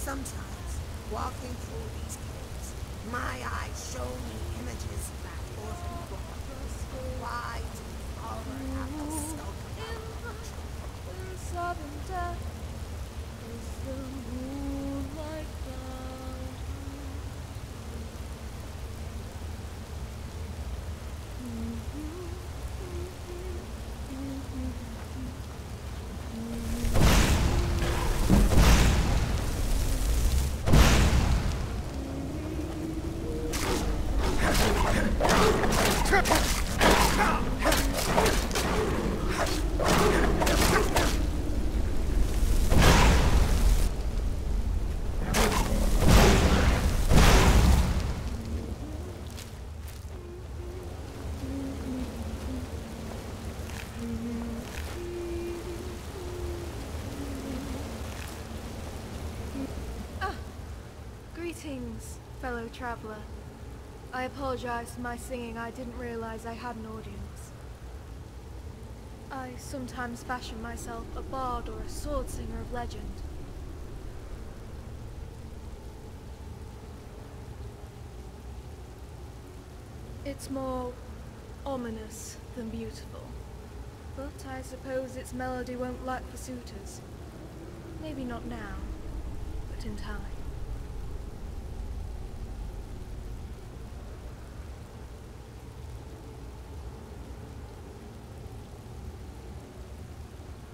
Sometimes, walking through these caves, my eyes show me images of that orphan boy. Why do the father have to skulk about? Sudden death is the moonlight found. Greetings, fellow traveler. I apologize for my singing. I didn't realize I had an audience. I sometimes fashion myself a bard or a sword singer of legend. It's more ominous than beautiful, but I suppose its melody won't lack for suitors. Maybe not now, but in time.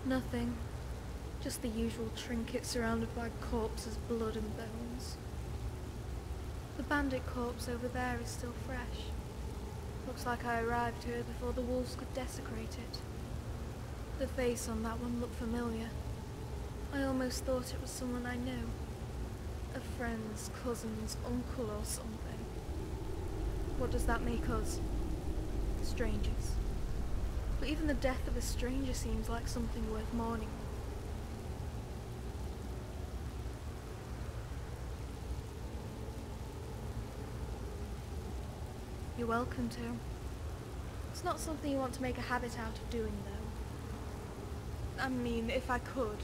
Nothing. Just the usual trinkets surrounded by corpses, blood and bones. The bandit corpse over there is still fresh. Looks like I arrived here before the wolves could desecrate it. The face on that one looked familiar. I almost thought it was someone I knew. A friend's, cousin's, uncle or something. What does that make us? Strangers. But even the death of a stranger seems like something worth mourning. You're welcome to. It's not something you want to make a habit out of doing, though. I mean, if I could,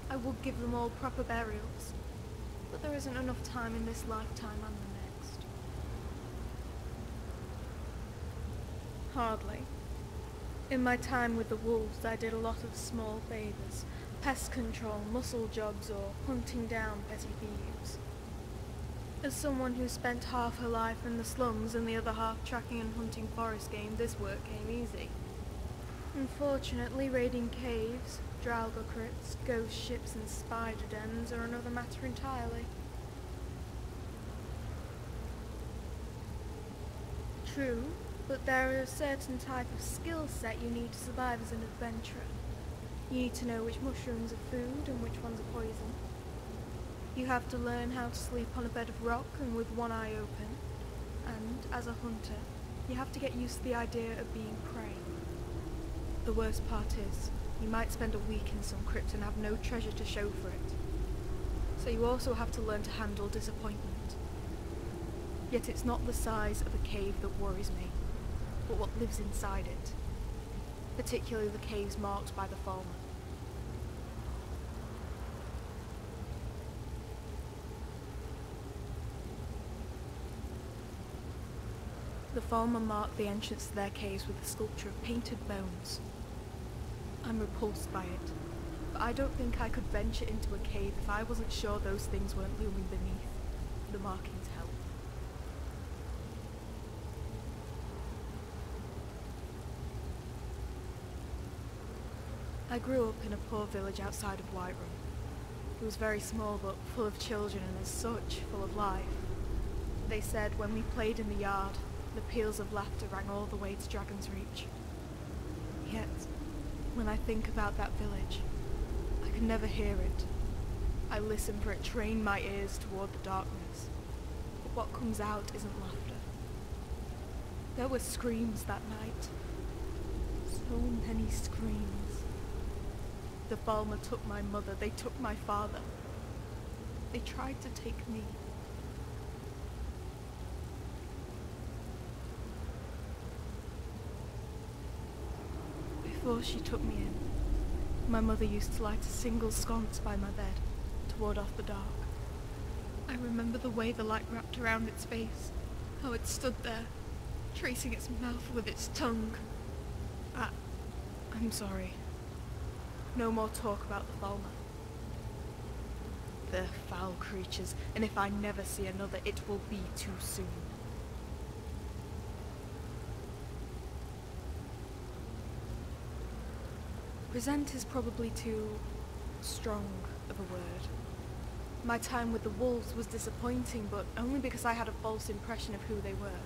I would give them all proper burials. But there isn't enough time in this lifetime and the next. Hardly. In my time with the wolves, I did a lot of small favours. Pest control, muscle jobs, or hunting down petty thieves. As someone who spent half her life in the slums and the other half tracking and hunting forest game, this work came easy. Unfortunately, raiding caves, Draugr crypts, ghost ships and spider dens are another matter entirely. True, but there is a certain type of skill set you need to survive as an adventurer. You need to know which mushrooms are food and which ones are poison. You have to learn how to sleep on a bed of rock and with one eye open. And, as a hunter, you have to get used to the idea of being prey. The worst part is, you might spend a week in some crypt and have no treasure to show for it. So you also have to learn to handle disappointment. Yet it's not the size of a cave that worries me, but what lives inside it. Particularly the caves marked by the ᵯᴑᴆᴆ. The ᵯᴑᴆ mark the entrance to their caves with a sculpture of painted bones. I'm repulsed by it, but I don't think I could venture into a cave if I wasn't sure those things weren't looming beneath, the markings help. I grew up in a poor village outside of Whiterun. It was very small but full of children and as such, full of life. They said when we played in the yard, the peals of laughter rang all the way to Dragon's Reach. Yet, when I think about that village, I can never hear it. I listen for it, train my ears toward the darkness. But what comes out isn't laughter. There were screams that night. So many screams. The ᵯᴑᴆ took my mother, they took my father. They tried to take me. Before she took me in, my mother used to light a single sconce by my bed to ward off the dark. I remember the way the light wrapped around its face, how it stood there, tracing its mouth with its tongue. I'm sorry. No more talk about the Thalma. They're foul creatures, and if I never see another, it will be too soon. Resent is probably too strong of a word. My time with the wolves was disappointing, but only because I had a false impression of who they were.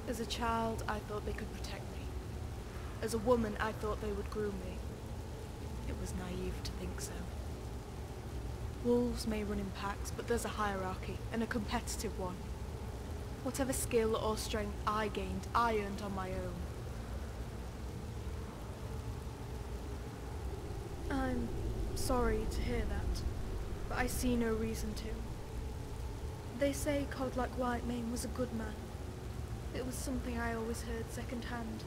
As a child, I thought they could protect me. As a woman, I thought they would groom me. It was naive to think so. Wolves may run in packs, but there's a hierarchy, and a competitive one. Whatever skill or strength I gained, I earned on my own. I'm sorry to hear that, but I see no reason to. They say Codlak Whitemane was a good man. It was something I always heard second-hand.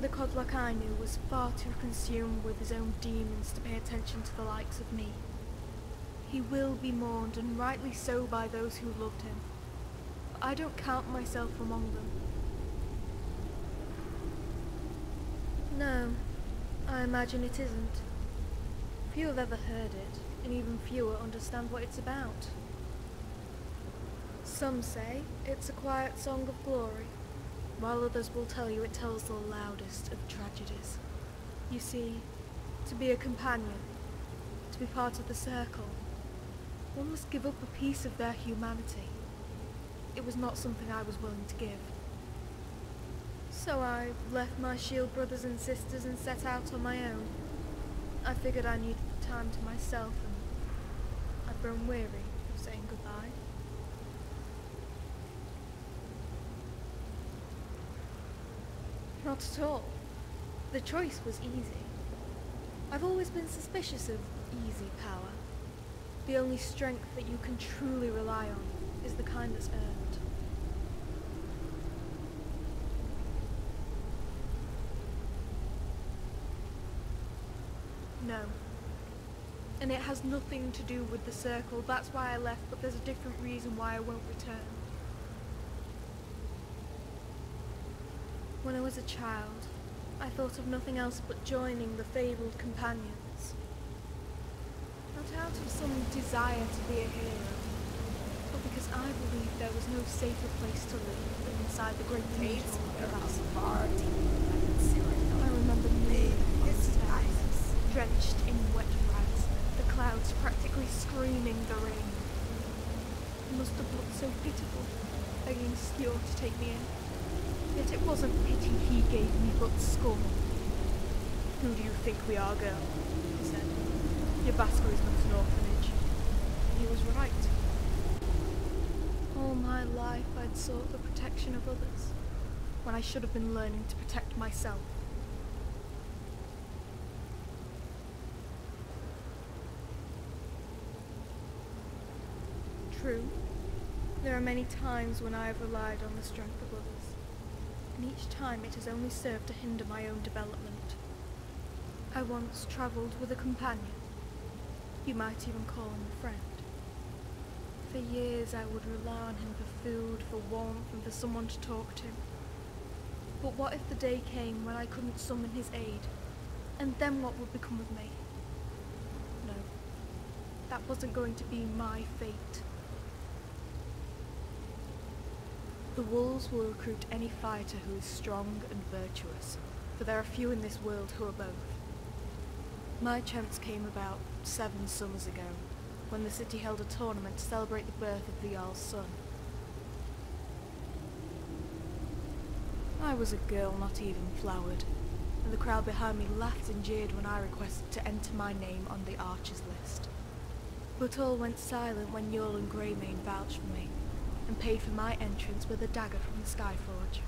The Codlak I knew was far too consumed with his own demons to pay attention to the likes of me. He will be mourned, and rightly so, by those who loved him. But I don't count myself among them. No, I imagine it isn't. Few have ever heard it, and even fewer understand what it's about. Some say it's a quiet song of glory, while others will tell you it tells the loudest of tragedies. You see, to be a companion, to be part of the circle, one must give up a piece of their humanity. It was not something I was willing to give. So I left my shield brothers and sisters and set out on my own. I figured I needed the time to myself, and I've grown weary of saying goodbye. Not at all. The choice was easy. I've always been suspicious of easy power. The only strength that you can truly rely on is the kind that's earned. No. And it has nothing to do with the circle. That's why I left, but there's a different reason why I won't return. When I was a child, I thought of nothing else but joining the fabled companions. Not out of some desire to be a hero, but because I believed there was no safer place to live than inside the great caves of Ravassa. I remember kneeling on the steps, drenched in wet rags, the clouds practically screaming the rain. It must have looked so pitiful, begging Skjor to take me in. Yet it wasn't pity he gave me, but scorn. Who do you think we are, girl? He said. Your Basker is not an orphanage. He was right. All my life I'd sought the protection of others, when I should have been learning to protect myself. True, there are many times when I have relied on the strength of others, and each time it has only served to hinder my own development. I once travelled with a companion. You might even call him a friend. For years I would rely on him for food, for warmth, and for someone to talk to. But what if the day came when I couldn't summon his aid? And then what would become of me? No, that wasn't going to be my fate. The wolves will recruit any fighter who is strong and virtuous, for there are few in this world who are both. My chance came about 7 summers ago, when the city held a tournament to celebrate the birth of the Jarl's son. I was a girl not even flowered, and the crowd behind me laughed and jeered when I requested to enter my name on the archers list. But all went silent when Jarl and Greymane vouched for me, and paid for my entrance with a dagger from the Skyforge.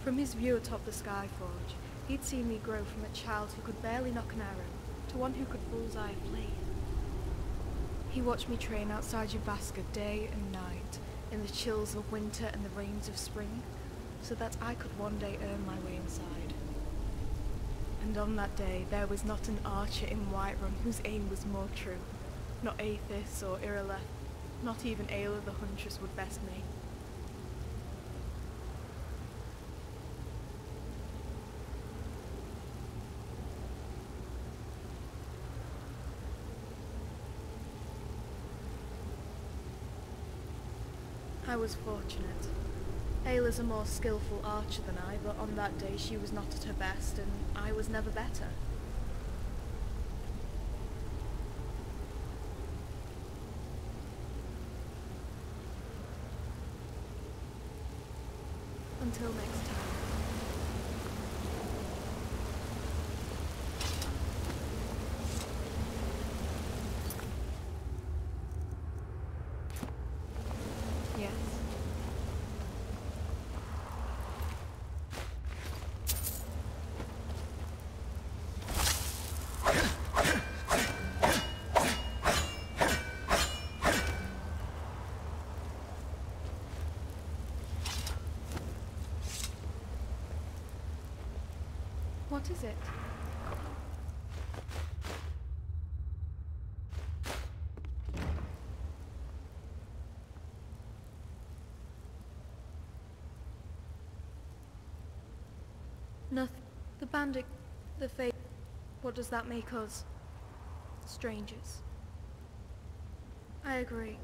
From his view atop the Skyforge, he'd seen me grow from a child who could barely knock an arrow to one who could bullseye a flea. He watched me train outside Ravassa day and night, in the chills of winter and the rains of spring, so that I could one day earn my way inside. And on that day, there was not an archer in Whiterun whose aim was more true. Not Aethys or Irileth, not even Ayla the Huntress would best me. I was fortunate. Ayla's a more skillful archer than I, but on that day she was not at her best, and I was never better. Until next time. Yes. What is it? Nothing. The bandit, the fate. What does that make us? Strangers. I agree.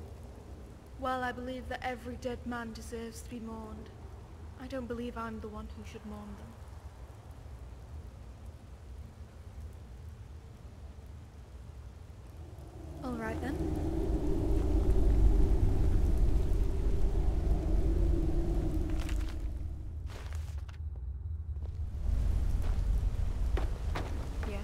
While I believe that every dead man deserves to be mourned, I don't believe I'm the one who should mourn them. All right then. Yes.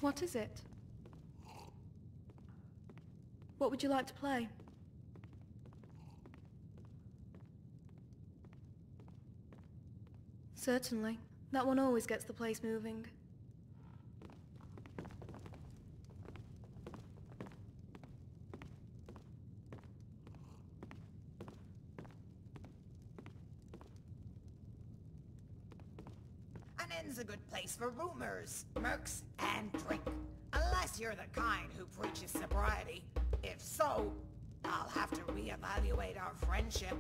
What is it? What would you like to play? Certainly. That one always gets the place moving. An inn's a good place for rumors, mercs, and drink. Unless you're the kind who preaches sobriety. If so, I'll have to reevaluate our friendship.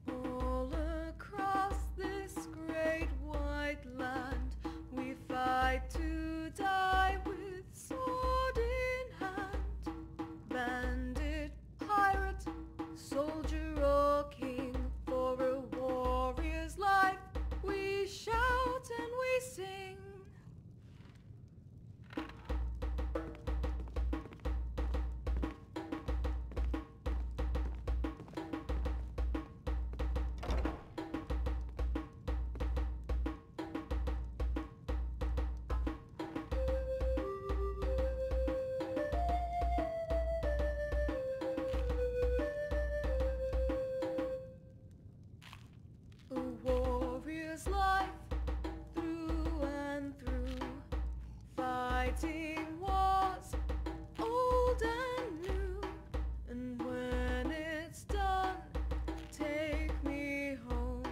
All across this great white land, we fight to die with sword in hand. Bandit, pirate, soldier or king, for a warrior's life, we shout and we sing. is life through and through, fighting wars, old and new. And when it's done, take me home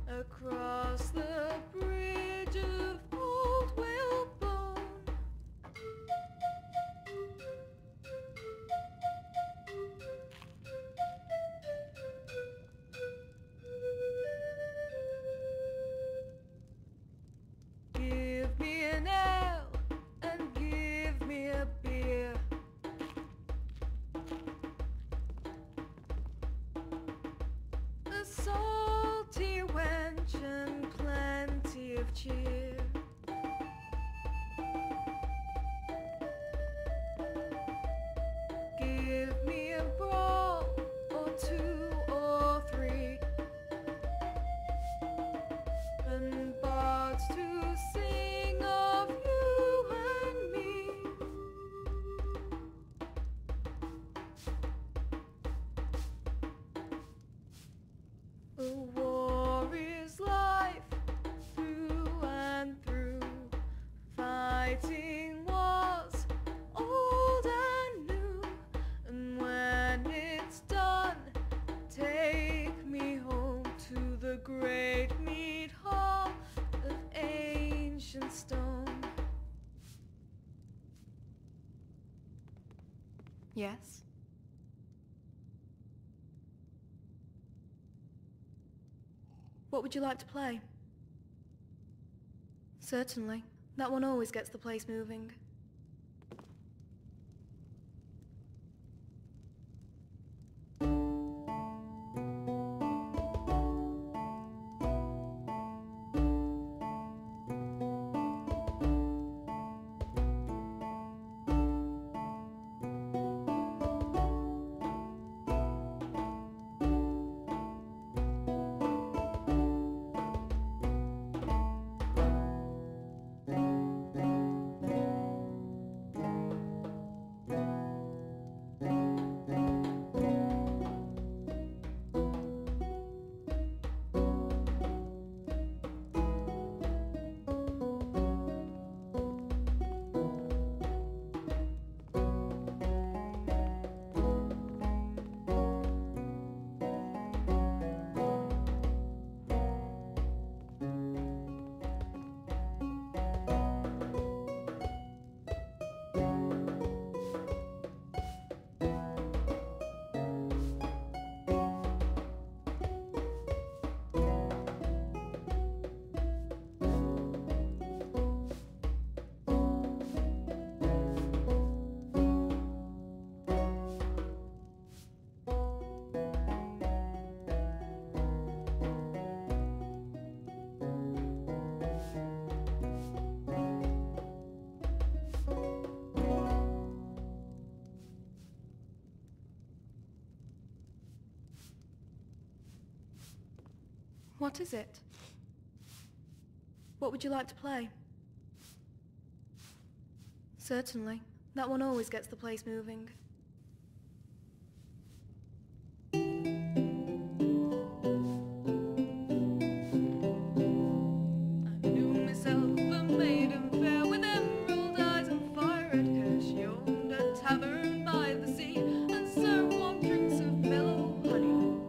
across the bridge of old whalebone. Give me an ale and give me a beer. A salty wench and plenty of cheer. Give me a brawl or two or three, and bards to sing of you and me. A war is life through and through, fighting wars, old and new. And when it's done, take me home to the great mead hall of ancient stone. Yes? What would you like to play? Certainly. That one always gets the place moving. What is it? What would you like to play? Certainly. That one always gets the place moving. I knew myself a maiden fair with emerald eyes and fire-red hair. She owned a tavern by the sea and served warm drinks of mellow honey.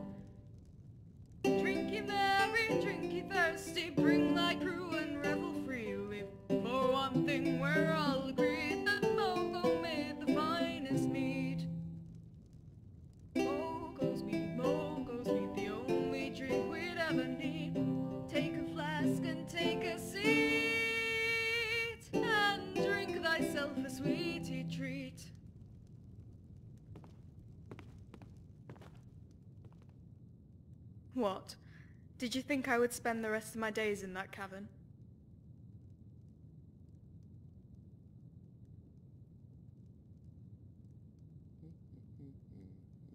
Drinky merry, drinky thirsty, bring thy crew and revel freely. For one thing we're all agreed, that Mogo made the finest mead. Mogo's mead, the only drink we'd ever need. Take a flask and take a seat, and drink thyself a sweetie treat. What? Did you think I would spend the rest of my days in that cavern?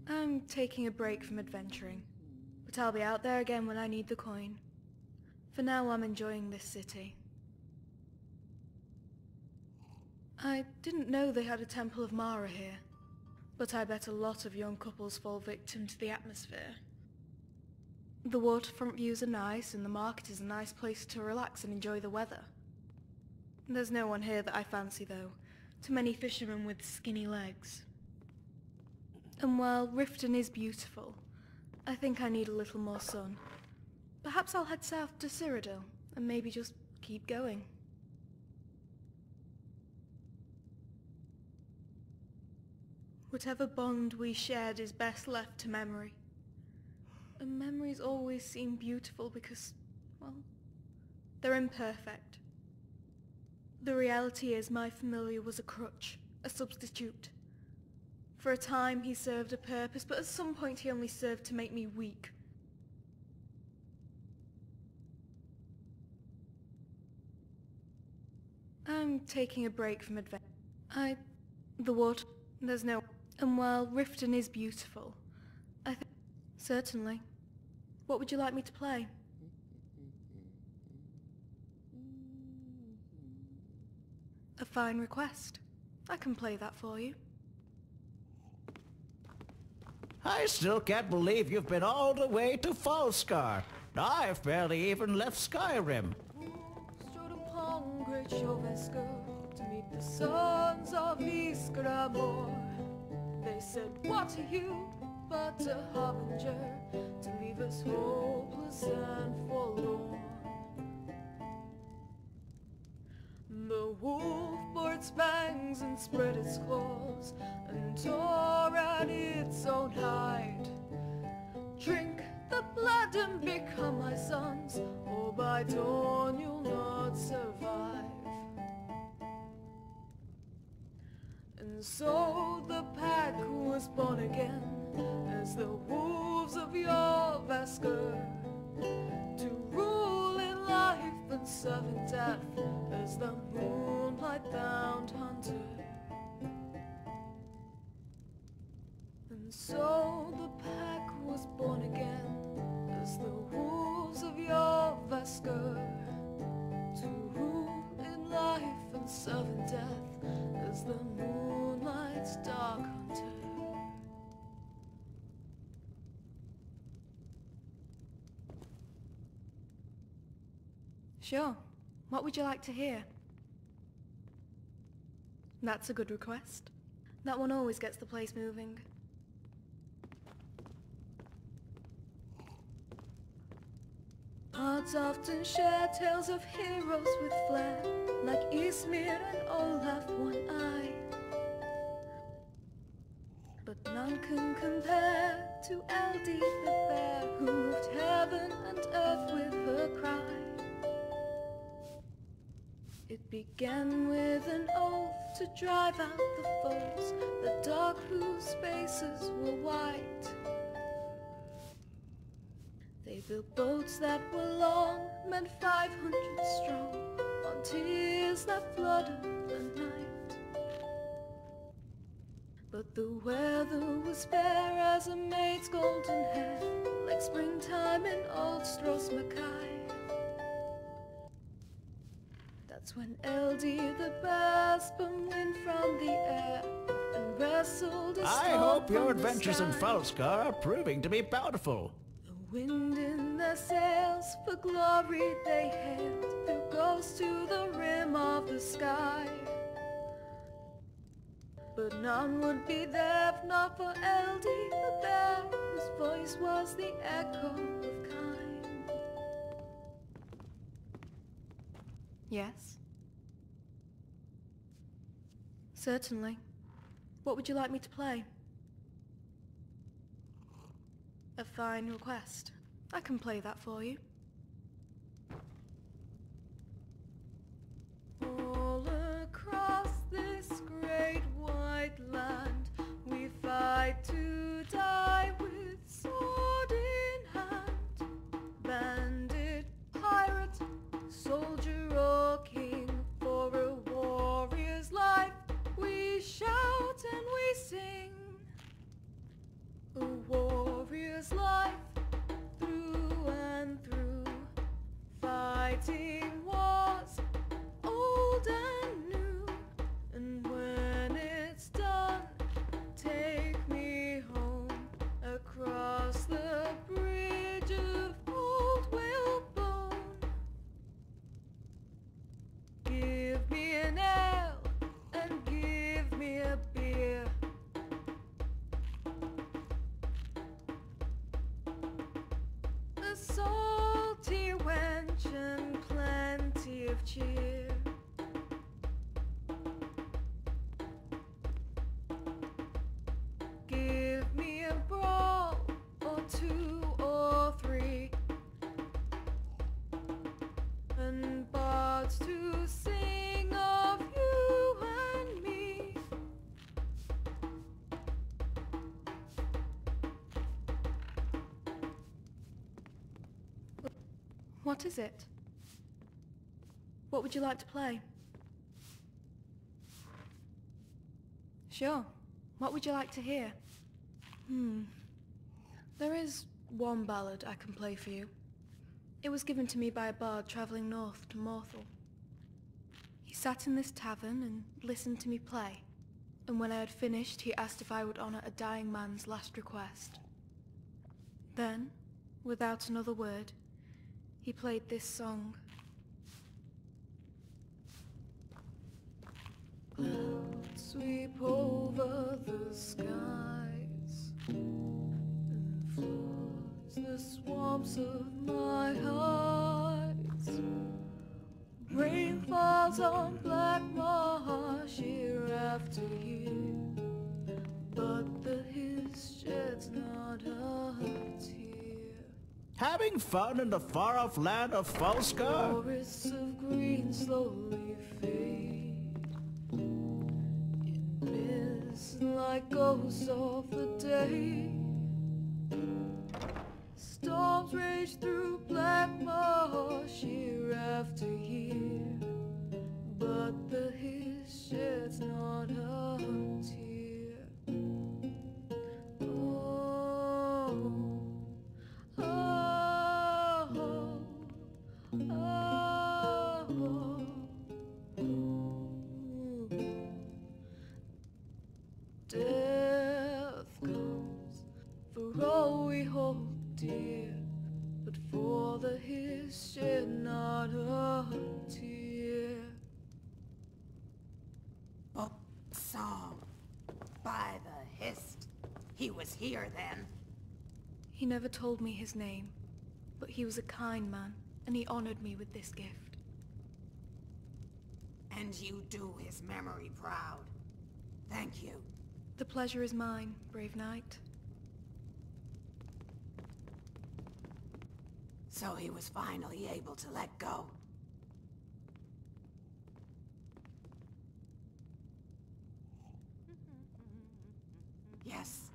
I'm taking a break from adventuring, but I'll be out there again when I need the coin. For now, I'm enjoying this city. I didn't know they had a Temple of Mara here, but I bet a lot of young couples fall victim to the atmosphere. The waterfront views are nice and the market is a nice place to relax and enjoy the weather. There's no one here that I fancy though. Too many fishermen with skinny legs. And while Riften is beautiful, I think I need a little more sun. Perhaps I'll head south to Cyrodiil and maybe just keep going. Whatever bond we shared is best left to memory. And memories always seem beautiful because, well, they're imperfect. The reality is my familiar was a crutch, a substitute. For a time he served a purpose, but at some point he only served to make me weak. I'm taking a break from adventure. The water, there's no... And while Riften is beautiful, I think... Certainly. What would you like me to play? A fine request. I can play that for you. I still can't believe you've been all the way to Falskar. I've barely even left Skyrim. Stood upon great Sjovesker to meet the sons of Ysgramor. They said, what are you but a harbinger to leave us hopeless and forlorn? The wolf bore its fangs and spread its claws and tore at its own hide. Drink the blood and become my sons, or by dawn you'll not survive. And so the pack was born again as the wolves of Jorvaskr, to rule in life and serve in death as the moonlight-bound hunter. And so the pack was born again as the wolves of Jorvaskr, to rule in life and serve in death as the moonlight's dark hunter. Sure. What would you like to hear? That's a good request. That one always gets the place moving. Bards often share tales of heroes with flair, like Ysmir and Olaf One-Eye. But none can compare to Eldi the bear, who moved heaven and earth with her cry. It began with an oath to drive out the foes, the dark whose spaces were white. They built boats that were long, meant 500 strong, on tears that flooded the night. But the weather was fair as a maid's golden hair, like springtime in old Strosmakai. That's when Eldi the bear spun wind from the air and wrestled a storm. I hope your from the adventures in sky. Falskar are proving to be bountiful. The wind in their sails, for glory they hailed, threw ghosts to the rim of the sky. But none would be there if not for Eldi the bear, whose voice was the echo of kind. Yes? Certainly. What would you like me to play? A fine request. I can play that for you. All across this great white land, we fight to die with sword in hand. Bandit, pirate, soldier or king, for a warrior's life we shout and we sing. A warrior's life through and through, fighting wars old and new. And when it's done, take me home across the bridge of of cheer. Give me a brawl, or two, or three, and bards to sing of you and me. What is it? What would you like to play? Sure. What would you like to hear? There is one ballad I can play for you. It was given to me by a bard travelling north to Morthal. He sat in this tavern and listened to me play, and when I had finished, he asked if I would honour a dying man's last request. Then, without another word, he played this song. Clouds sweep over the skies and floods the swamps of my heart. Rain falls on black marsh year after year, but the hiss sheds not a tear. Having fun in the far-off land of Falskar? Forests of green slowly fade in mist like ghosts of the day. Storms rage through black marsh year after year, but the hiss sheds not a tear. Oh, oh, oh, oh. Death comes for all we hold dear, but for the hiss shed not a tear. Book song by the hist. He was here then. He never told me his name, but he was a kind man, and he honored me with this gift. And you do his memory proud. Thank you. The pleasure is mine, brave knight. So he was finally able to let go. Yes,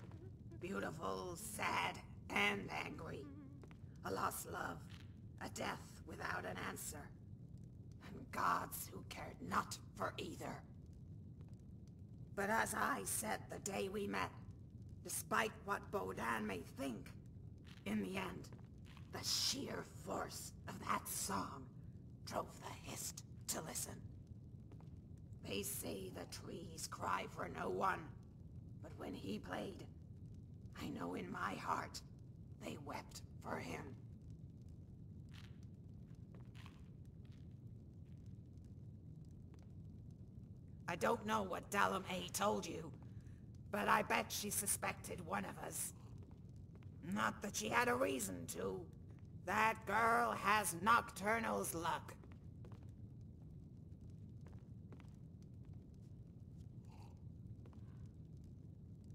beautiful, sad, and angry. A lost love, a death without an answer, and gods who cared not for either. But as I said the day we met, despite what Bodan may think, in the end, the sheer force of that song drove the hist to listen. They say the trees cry for no one, but when he played, I know in my heart they wept for him. I don't know what ᵯᴑᴆᴆᴇᴆ told you, but I bet she suspected one of us. Not that she had a reason to. That girl has Nocturnal's luck.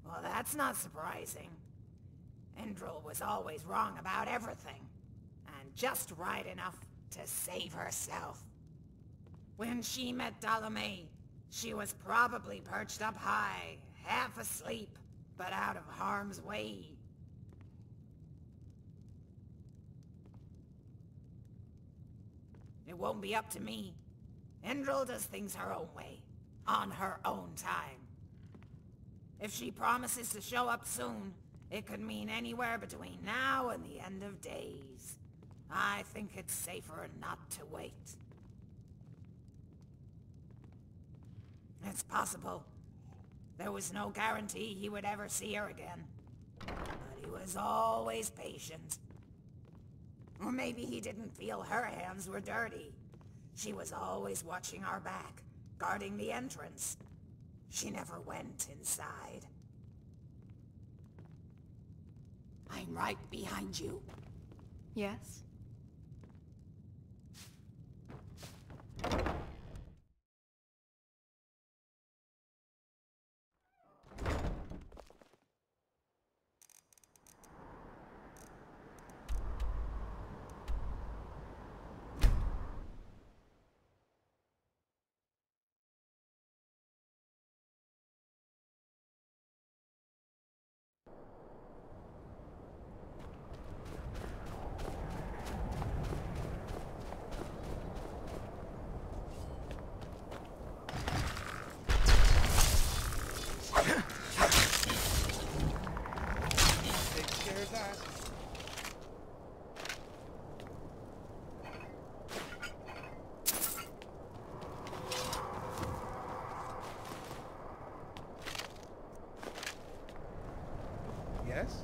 Well, that's not surprising. Endril was always wrong about everything, and just right enough to save herself. When she met ᵯᴑᴆᴆᴆ, she was probably perched up high, half asleep, but out of harm's way. It won't be up to me. Endril does things her own way, on her own time. If she promises to show up soon, it could mean anywhere between now and the end of days. I think it's safer not to wait. It's possible. There was no guarantee he would ever see her again. But he was always patient. Or maybe he didn't feel her hands were dirty. She was always watching our back, guarding the entrance. She never went inside. I'm right behind you. Yes? Take care of that. Yes?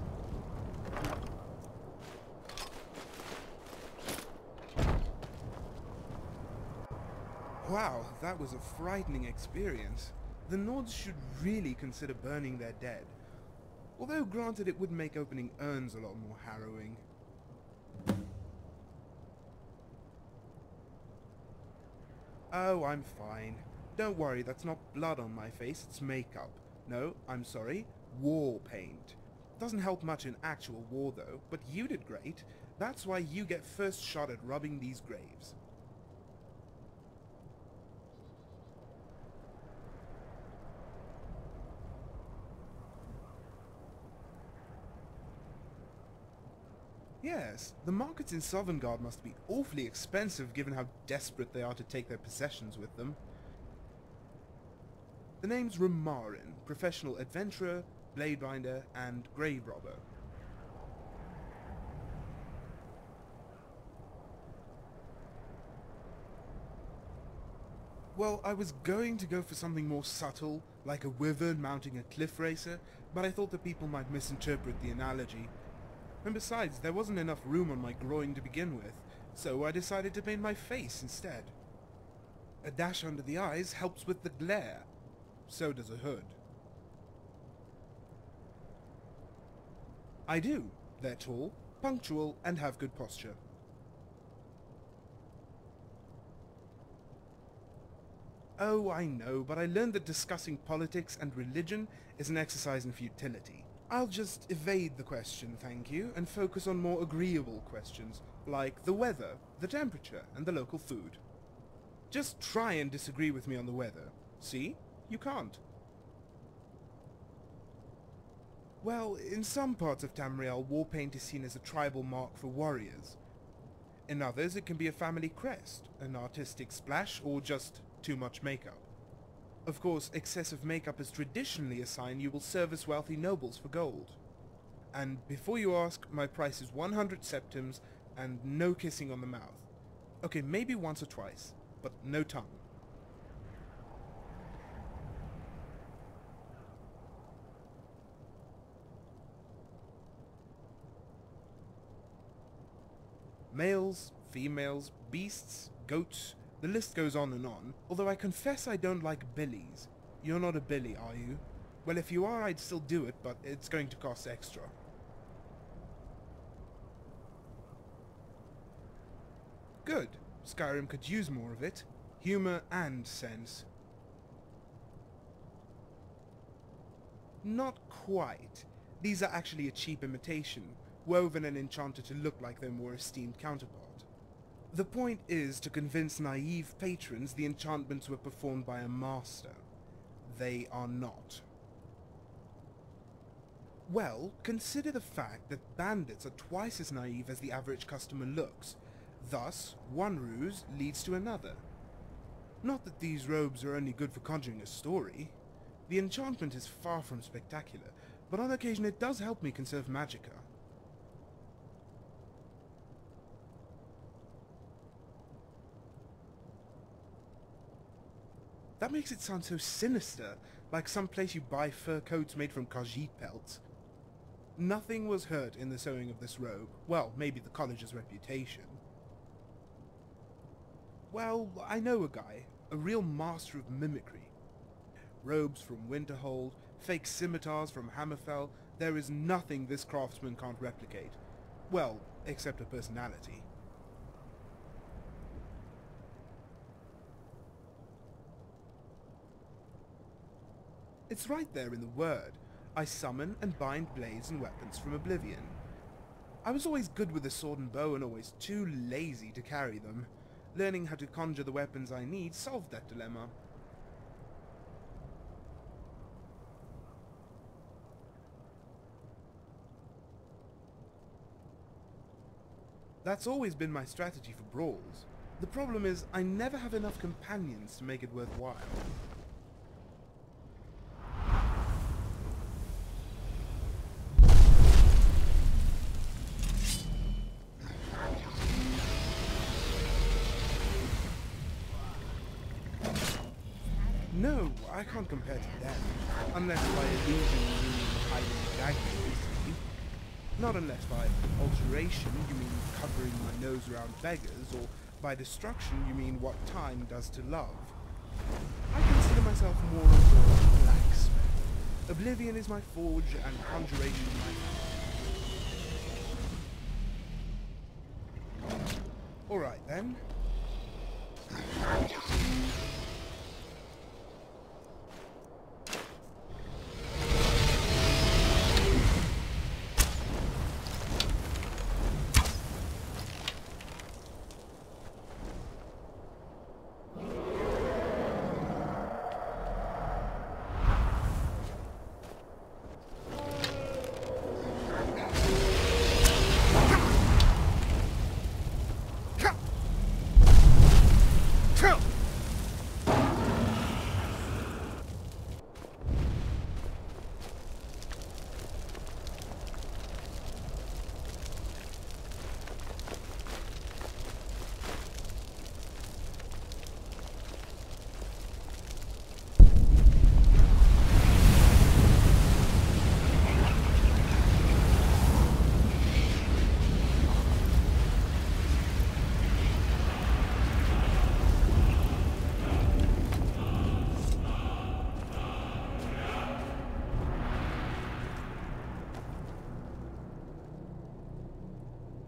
Wow, that was a frightening experience. The Nords should really consider burning their dead. Although granted it would make opening urns a lot more harrowing. Oh, I'm fine. Don't worry, that's not blood on my face, it's makeup. No, I'm sorry, war paint. Doesn't help much in actual war though, but you did great. That's why you get first shot at rubbing these graves. Yes, the markets in Sovngarde must be awfully expensive given how desperate they are to take their possessions with them. The name's ᵯᴑᴆᴆᴇᴆ, professional adventurer, bladebinder, and grave robber. Well, I was going to go for something more subtle, like a wyvern mounting a cliff racer, but I thought that people might misinterpret the analogy. And besides, there wasn't enough room on my groin to begin with, so I decided to paint my face instead. A dash under the eyes helps with the glare. So does a hood. I do. They're tall, punctual, and have good posture. Oh, I know, but I learned that discussing politics and religion is an exercise in futility. I'll just evade the question, thank you, and focus on more agreeable questions, like the weather, the temperature, and the local food. Just try and disagree with me on the weather. See? You can't. Well, in some parts of Tamriel, war paint is seen as a tribal mark for warriors. In others, it can be a family crest, an artistic splash, or just too much makeup. Of course, excessive makeup is traditionally a sign you will service wealthy nobles for gold. And before you ask, my price is 100 septims and no kissing on the mouth. Okay, maybe once or twice, but no tongue. Males, females, beasts, goats, the list goes on, although I confess I don't like billies. You're not a billy, are you? Well, if you are, I'd still do it, but it's going to cost extra. Good. Skyrim could use more of it. Humor and sense. Not quite. These are actually a cheap imitation, woven and enchanted to look like their more esteemed counterpart. The point is to convince naive patrons the enchantments were performed by a master. They are not. Well, consider the fact that bandits are twice as naive as the average customer looks. Thus, one ruse leads to another. Not that these robes are only good for conjuring a story. The enchantment is far from spectacular, but on occasion it does help me conserve magicka. That makes it sound so sinister, like some place you buy fur coats made from Khajiit pelts. Nothing was hurt in the sewing of this robe. Well, maybe the college's reputation. Well, I know a guy, a real master of mimicry. Robes from Winterhold, fake scimitars from Hammerfell, there is nothing this craftsman can't replicate. Well, except her personality. It's right there in the word. I summon and bind blades and weapons from oblivion. I was always good with the sword and bow and always too lazy to carry them. Learning how to conjure the weapons I need solved that dilemma. That's always been my strategy for brawls. The problem is, I never have enough companions to make it worthwhile. No, I can't compare to them, unless by illusion you mean hiding a dagger, basically. Not unless by alteration you mean covering my nose around beggars, or by destruction you mean what time does to love. I consider myself more of a blacksmith. Oblivion is my forge, and conjuration my hammer. Alright then.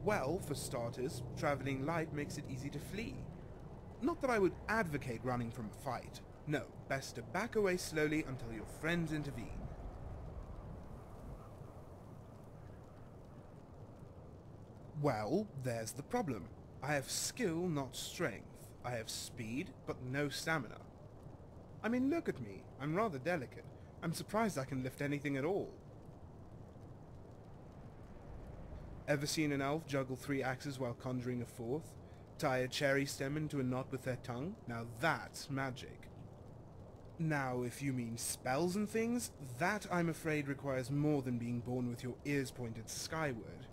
Well, for starters, traveling light makes it easy to flee. Not that I would advocate running from a fight. No, best to back away slowly until your friends intervene. Well, there's the problem. I have skill, not strength. I have speed, but no stamina. I mean, look at me. I'm rather delicate. I'm surprised I can lift anything at all. Ever seen an elf juggle 3 axes while conjuring a 4th? Tie a cherry stem into a knot with their tongue? Now that's magic. Now, if you mean spells and things, that I'm afraid requires more than being born with your ears pointed skyward.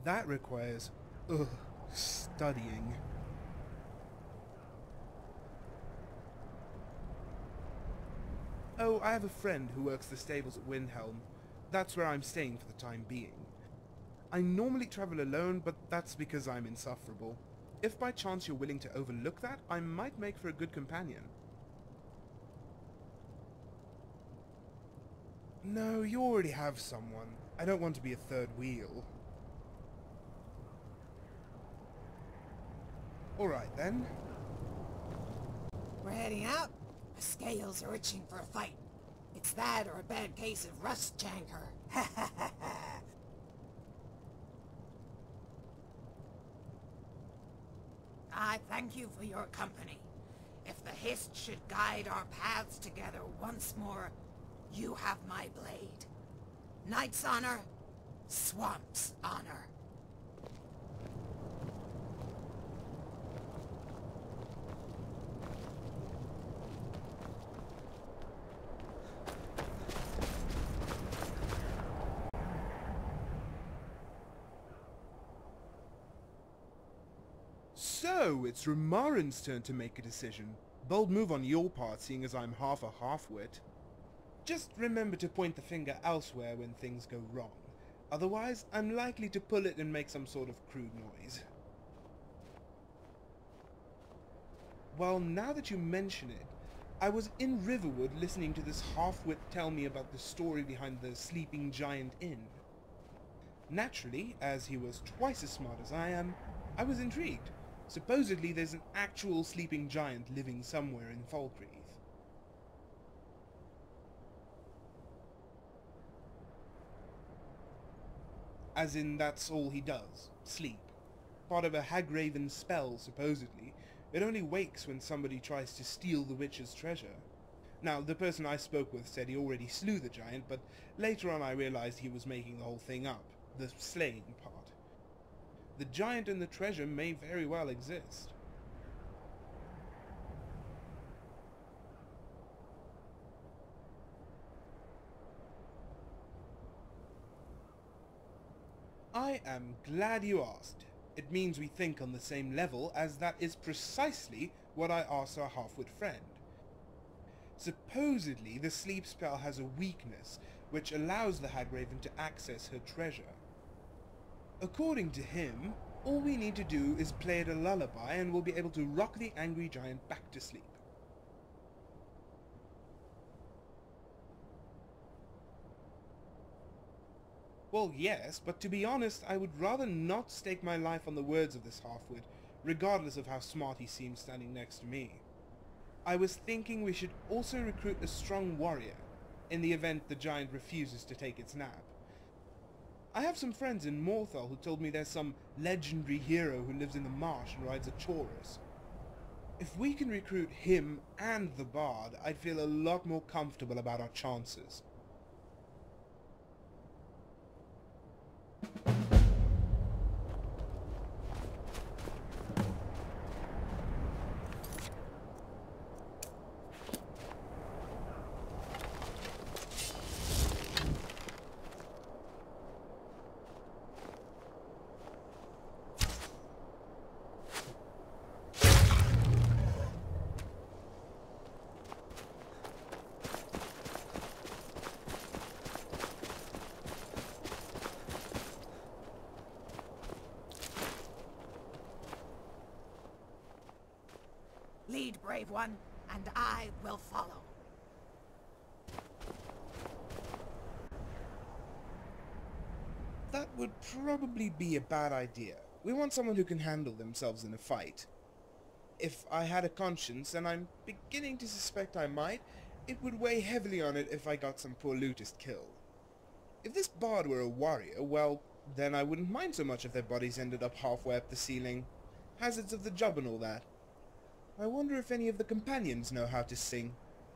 That requires, studying. Oh, I have a friend who works the stables at Windhelm. That's where I'm staying for the time being. I normally travel alone, but that's because I'm insufferable. If by chance you're willing to overlook that, I might make for a good companion. No, you already have someone. I don't want to be a third wheel. Alright then. We're heading out. The scales are itching for a fight. It's that or a bad case of rust chancre. Ha ha ha ha. I thank you for your company. If the Hist should guide our paths together once more, you have my blade. Knight's honor, swamp's honor. So, it's Rumarin's turn to make a decision. Bold move on your part, seeing as I'm half a half-wit. Just remember to point the finger elsewhere when things go wrong. Otherwise, I'm likely to pull it and make some sort of crude noise. Well, now that you mention it, I was in Riverwood listening to this half-wit tell me about the story behind the Sleeping Giant Inn. Naturally, as he was twice as smart as I am, I was intrigued. Supposedly there's an actual sleeping giant living somewhere in Falkreath. As in, that's all he does. Sleep. Part of a Hagraven spell, supposedly. It only wakes when somebody tries to steal the witch's treasure. Now, the person I spoke with said he already slew the giant, but later on I realized he was making the whole thing up. The slaying part. The giant and the treasure may very well exist. I am glad you asked. It means we think on the same level, as that is precisely what I asked our half-wit friend. Supposedly, the sleep spell has a weakness, which allows the Hagraven to access her treasure. According to him, all we need to do is play it a lullaby and we'll be able to rock the angry giant back to sleep. Well, yes, but to be honest, I would rather not stake my life on the words of this half-wit, regardless of how smart he seems standing next to me. I was thinking we should also recruit a strong warrior, in the event the giant refuses to take its nap. I have some friends in Morthal who told me there's some legendary hero who lives in the marsh and rides a chorus. If we can recruit him and the bard, I'd feel a lot more comfortable about our chances. Lead, brave one, and I will follow. That would probably be a bad idea. We want someone who can handle themselves in a fight. If I had a conscience, and I'm beginning to suspect I might, it would weigh heavily on it if I got some poor lootist killed. If this bard were a warrior, well, then I wouldn't mind so much if their bodies ended up halfway up the ceiling. Hazards of the job and all that. I wonder if any of the companions know how to sing.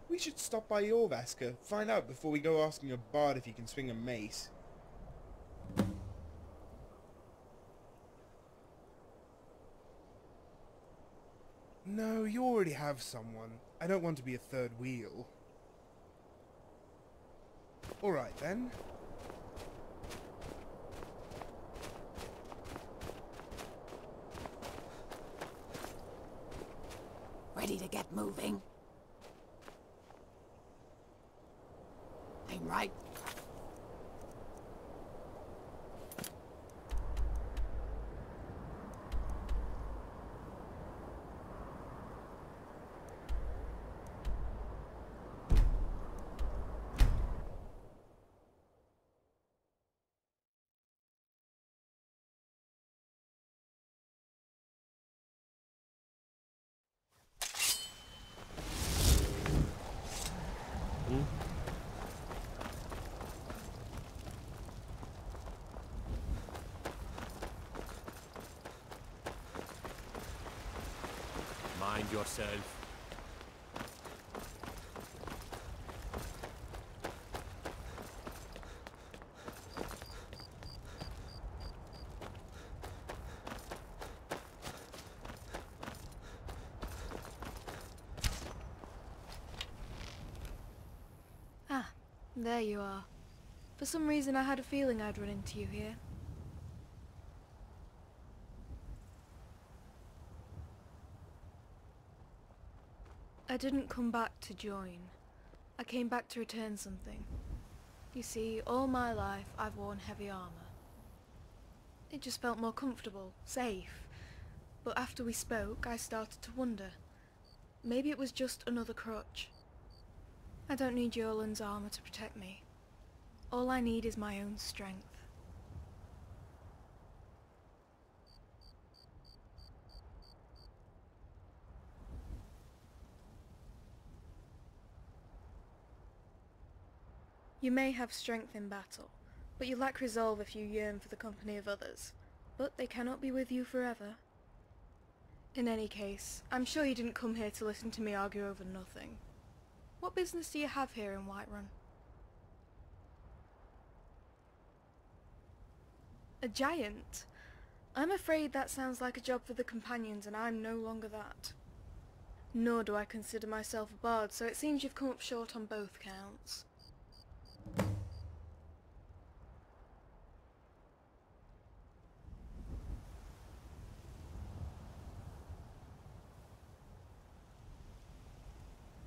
We should stop by Jorvaska, find out before we go asking a bard if he can swing a mace. No, you already have someone. I don't want to be a third wheel. Alright then. Ready to get moving? I'm right. Mind yourself. Ah, there you are. For some reason I had a feeling I'd run into you here. I didn't come back to join. I came back to return something. You see, all my life I've worn heavy armor. It just felt more comfortable, safe. But after we spoke, I started to wonder. Maybe it was just another crutch. I don't need Yolan's armor to protect me. All I need is my own strength. You may have strength in battle, but you lack resolve if you yearn for the company of others. But they cannot be with you forever. In any case, I'm sure you didn't come here to listen to me argue over nothing. What business do you have here in Whiterun? A giant? I'm afraid that sounds like a job for the companions, and I'm no longer that. Nor do I consider myself a bard, so it seems you've come up short on both counts.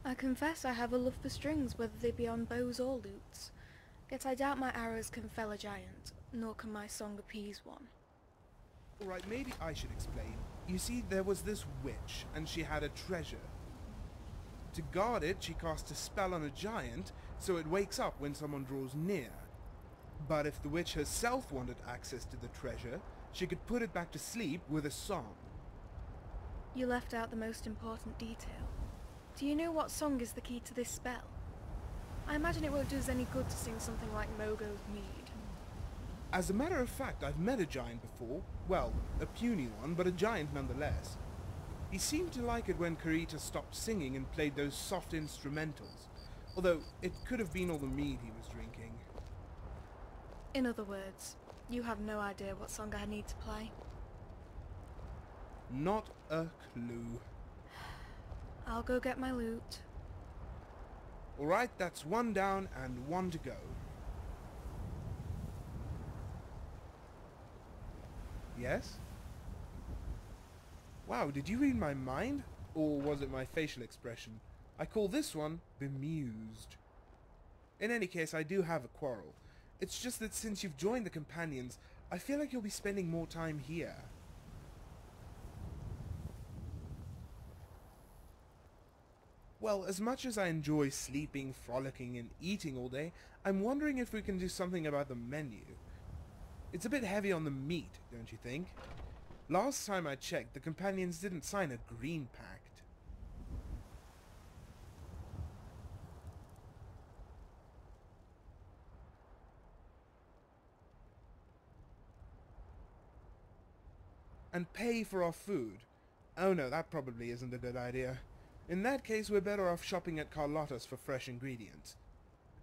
I confess I have a love for strings, whether they be on bows or lutes. Yet I doubt my arrows can fell a giant, nor can my song appease one. Alright, maybe I should explain. You see, there was this witch, and she had a treasure. To guard it, she cast a spell on a giant, so it wakes up when someone draws near. But if the witch herself wanted access to the treasure, she could put it back to sleep with a song. You left out the most important detail. Do you know what song is the key to this spell? I imagine it won't do us any good to sing something like Mogo's Mead. As a matter of fact, I've met a giant before. Well, a puny one, but a giant nonetheless. He seemed to like it when Karita stopped singing and played those soft instrumentals, although it could have been all the mead he was drinking. In other words, you have no idea what song I need to play? Not a clue. I'll go get my lute. Alright, that's one down and one to go. Yes? Wow, did you read my mind? Or was it my facial expression? I call this one bemused. In any case, I do have a quarrel. It's just that since you've joined the companions, I feel like you'll be spending more time here. Well, as much as I enjoy sleeping, frolicking, and eating all day, I'm wondering if we can do something about the menu. It's a bit heavy on the meat, don't you think? Last time I checked, the companions didn't sign a green pact. And pay for our food. Oh no, that probably isn't a good idea. In that case, we're better off shopping at Carlotta's for fresh ingredients.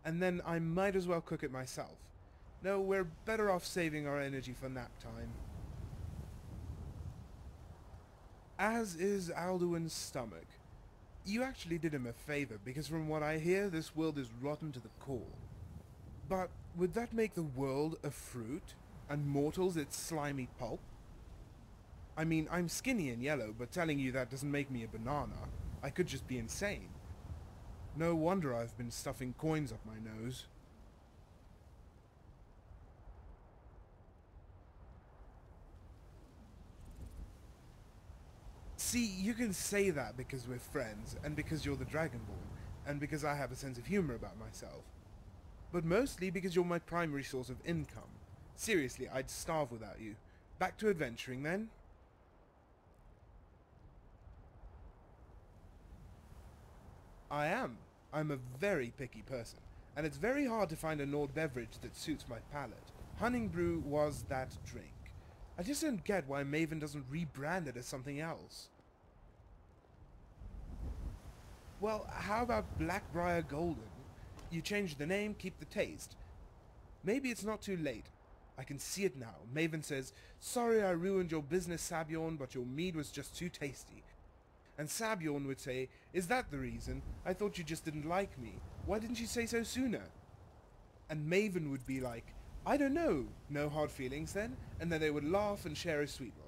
And then I might as well cook it myself. No, we're better off saving our energy for nap time. As is Alduin's stomach. You actually did him a favor, because from what I hear, this world is rotten to the core. But would that make the world a fruit, and mortals its slimy pulp? I mean, I'm skinny and yellow, but telling you that doesn't make me a banana. I could just be insane. No wonder I've been stuffing coins up my nose. See, you can say that because we're friends, and because you're the Dragonborn, and because I have a sense of humor about myself. But mostly because you're my primary source of income. Seriously, I'd starve without you. Back to adventuring, then? I am. I'm a very picky person, and it's very hard to find a Nord beverage that suits my palate. Hunting Brew was that drink. I just don't get why Maven doesn't rebrand it as something else. Well, how about Blackbriar Golden? You change the name, keep the taste. Maybe it's not too late. I can see it now. Maven says, "Sorry I ruined your business, Sabjorn, but your mead was just too tasty." And Sabjorn would say, "Is that the reason? I thought you just didn't like me. Why didn't you say so sooner?" And Maven would be like, "I don't know. No hard feelings then?" And then they would laugh and share a sweet roll.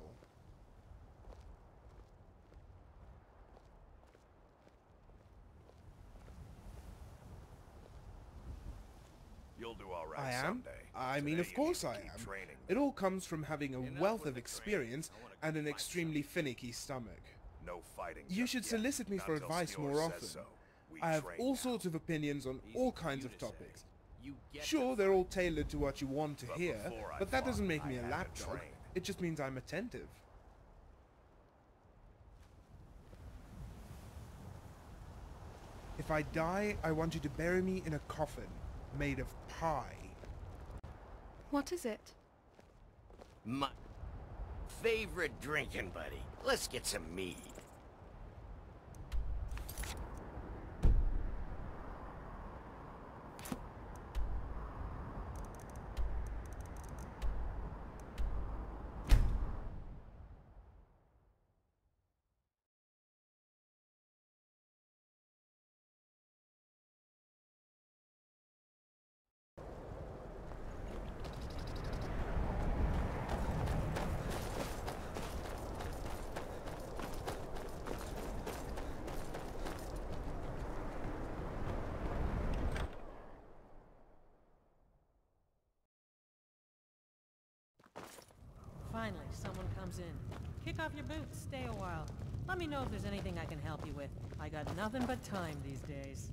You'll do all right I am? someday. I mean, Today of course you I need to keep am. training. It all comes from having a Enough wealth with of the experience training. I wanna and cook an myself. extremely finicky stomach. No fighting. You just should yet. solicit me Not for till advice Steele more says often. so. We I have train all now. sorts of opinions on Easy all for kinds you of to say. topics. You get Sure, to they're fight. all tailored to what you want to But hear, before I but that doesn't fought, make me I a had to lapdog. train. It just means I'm attentive. If I die, I want you to bury me in a coffin made of pie. What is it? My favorite drinking buddy. Let's get some mead. Finally, someone comes in. Kick off your boots, stay a while. Let me know if there's anything I can help you with. I got nothing but time these days.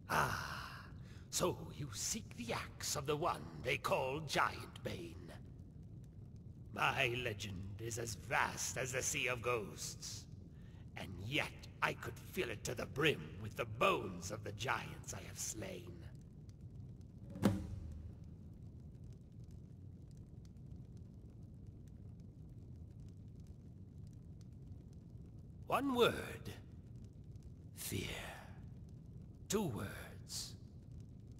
Ah, so you seek the axe of the one they call Giant Bane. My legend is as vast as the Sea of Ghosts, and yet I could fill it to the brim with the bones of the giants I have slain. One word. Fear. 2 words.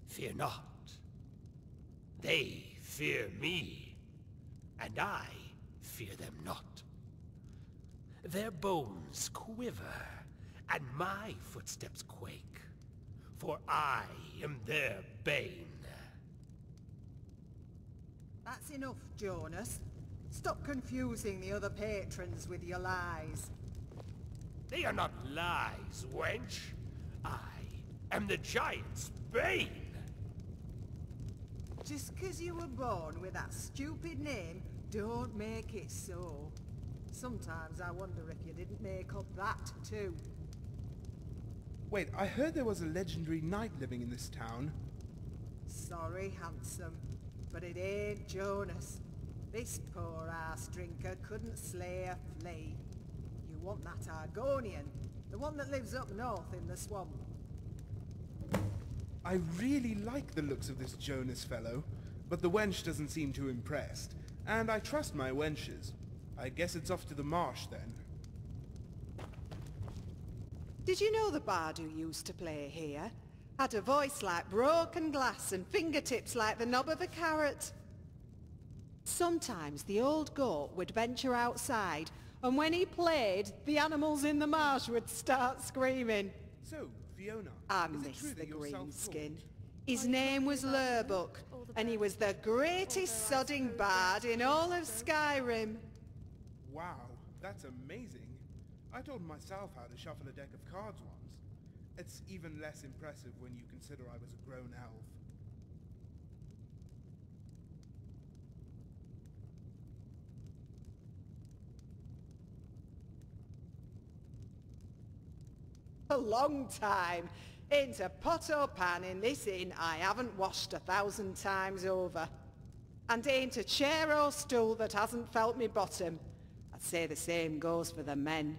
Fear not. They fear me, and I fear them not. Their bones quiver, and my footsteps quake, for I am their bane. That's enough, Jonas. Stop confusing the other patrons with your lies. They are not lies, wench. I am the giant's bane. Just 'cause you were born with that stupid name, don't make it so. Sometimes I wonder if you didn't make up that too. Wait, I heard there was a legendary knight living in this town. Sorry, handsome, but it ain't Jonas. This poor ass drinker couldn't slay a flea. You want that Argonian, the one that lives up north in the swamp. I really like the looks of this Jonas fellow, but the wench doesn't seem too impressed, and I trust my wenches. I guess it's off to the marsh then. Did you know the bard who used to play here had a voice like broken glass and fingertips like the knob of a carrot? Sometimes the old goat would venture outside, and when he played, the animals in the marsh would start screaming. So, Fiona, I is it miss true the that you're green self-taught? skin. His name was Lurbuck, and he was the greatest sodding bard in all of Skyrim. Wow, that's amazing. I taught myself how to shuffle a deck of cards once. It's even less impressive when you consider I was a grown elf. A long time. Ain't a pot or pan in this inn I haven't washed 1,000 times over. And ain't a chair or stool that hasn't felt me bottom. I'd say the same goes for the men.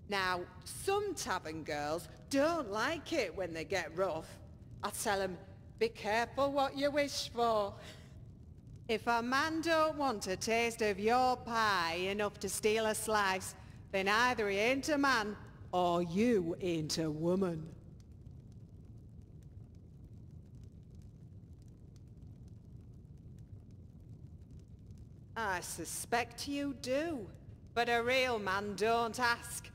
Now, some tavern girls don't like it when they get rough. I tell them, be careful what you wish for. If a man don't want a taste of your pie enough to steal a slice, then either he ain't a man or you ain't a woman. I suspect you do, but a real man don't ask. He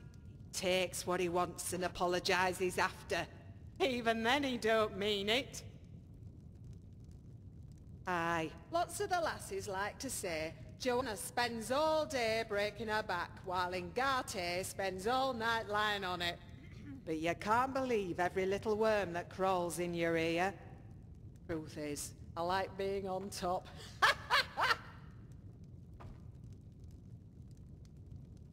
takes what he wants and apologises after. Even then he don't mean it. Aye, lots of the lasses like to say Joanna spends all day breaking her back, while Ingarte spends all night lying on it. But you can't believe every little worm that crawls in your ear. Truth is, I like being on top.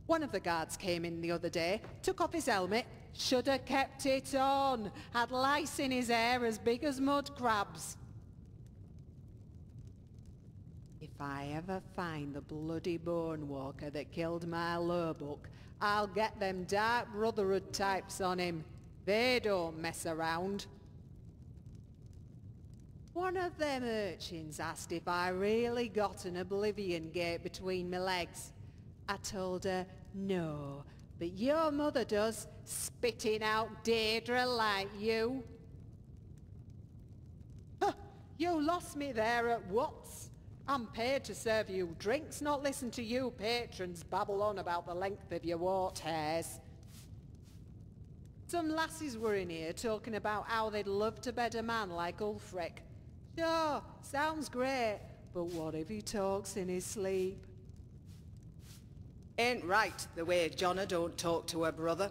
One of the guards came in the other day, took off his helmet, should have kept it on, had lice in his hair as big as mud crabs. If I ever find the bloody bone walker that killed my Lurbuck, I'll get them Dark Brotherhood types on him. They don't mess around. One of them urchins asked if I really got an Oblivion Gate between my legs. I told her, no, but your mother does, spitting out Deirdre like you. Huh, you lost me there at Watts. I'm paid to serve you drinks, not listen to you patrons babble on about the length of your wart hairs. Some lasses were in here talking about how they'd love to bed a man like Ulfric. Sure, sounds great, but what if he talks in his sleep? Ain't right the way Jonna don't talk to her brother.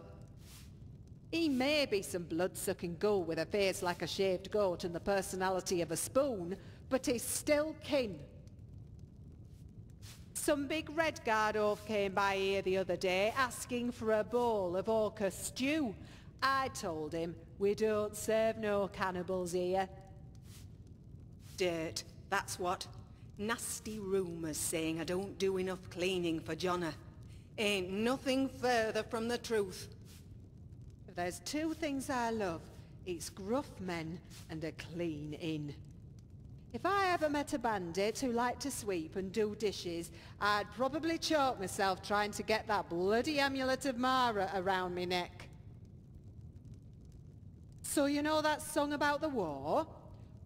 He may be some blood-sucking gull with a face like a shaved goat and the personality of a spoon, but he's still kin. Some big red guard oaf came by here the other day asking for a bowl of orca stew. I told him we don't serve no cannibals here. Dirt, that's what. Nasty rumours saying I don't do enough cleaning for Jonna. Ain't nothing further from the truth. If there's two things I love, it's gruff men and a clean inn. If I ever met a bandit who liked to sweep and do dishes, I'd probably choke myself trying to get that bloody amulet of Mara around me neck. So you know that song about the war?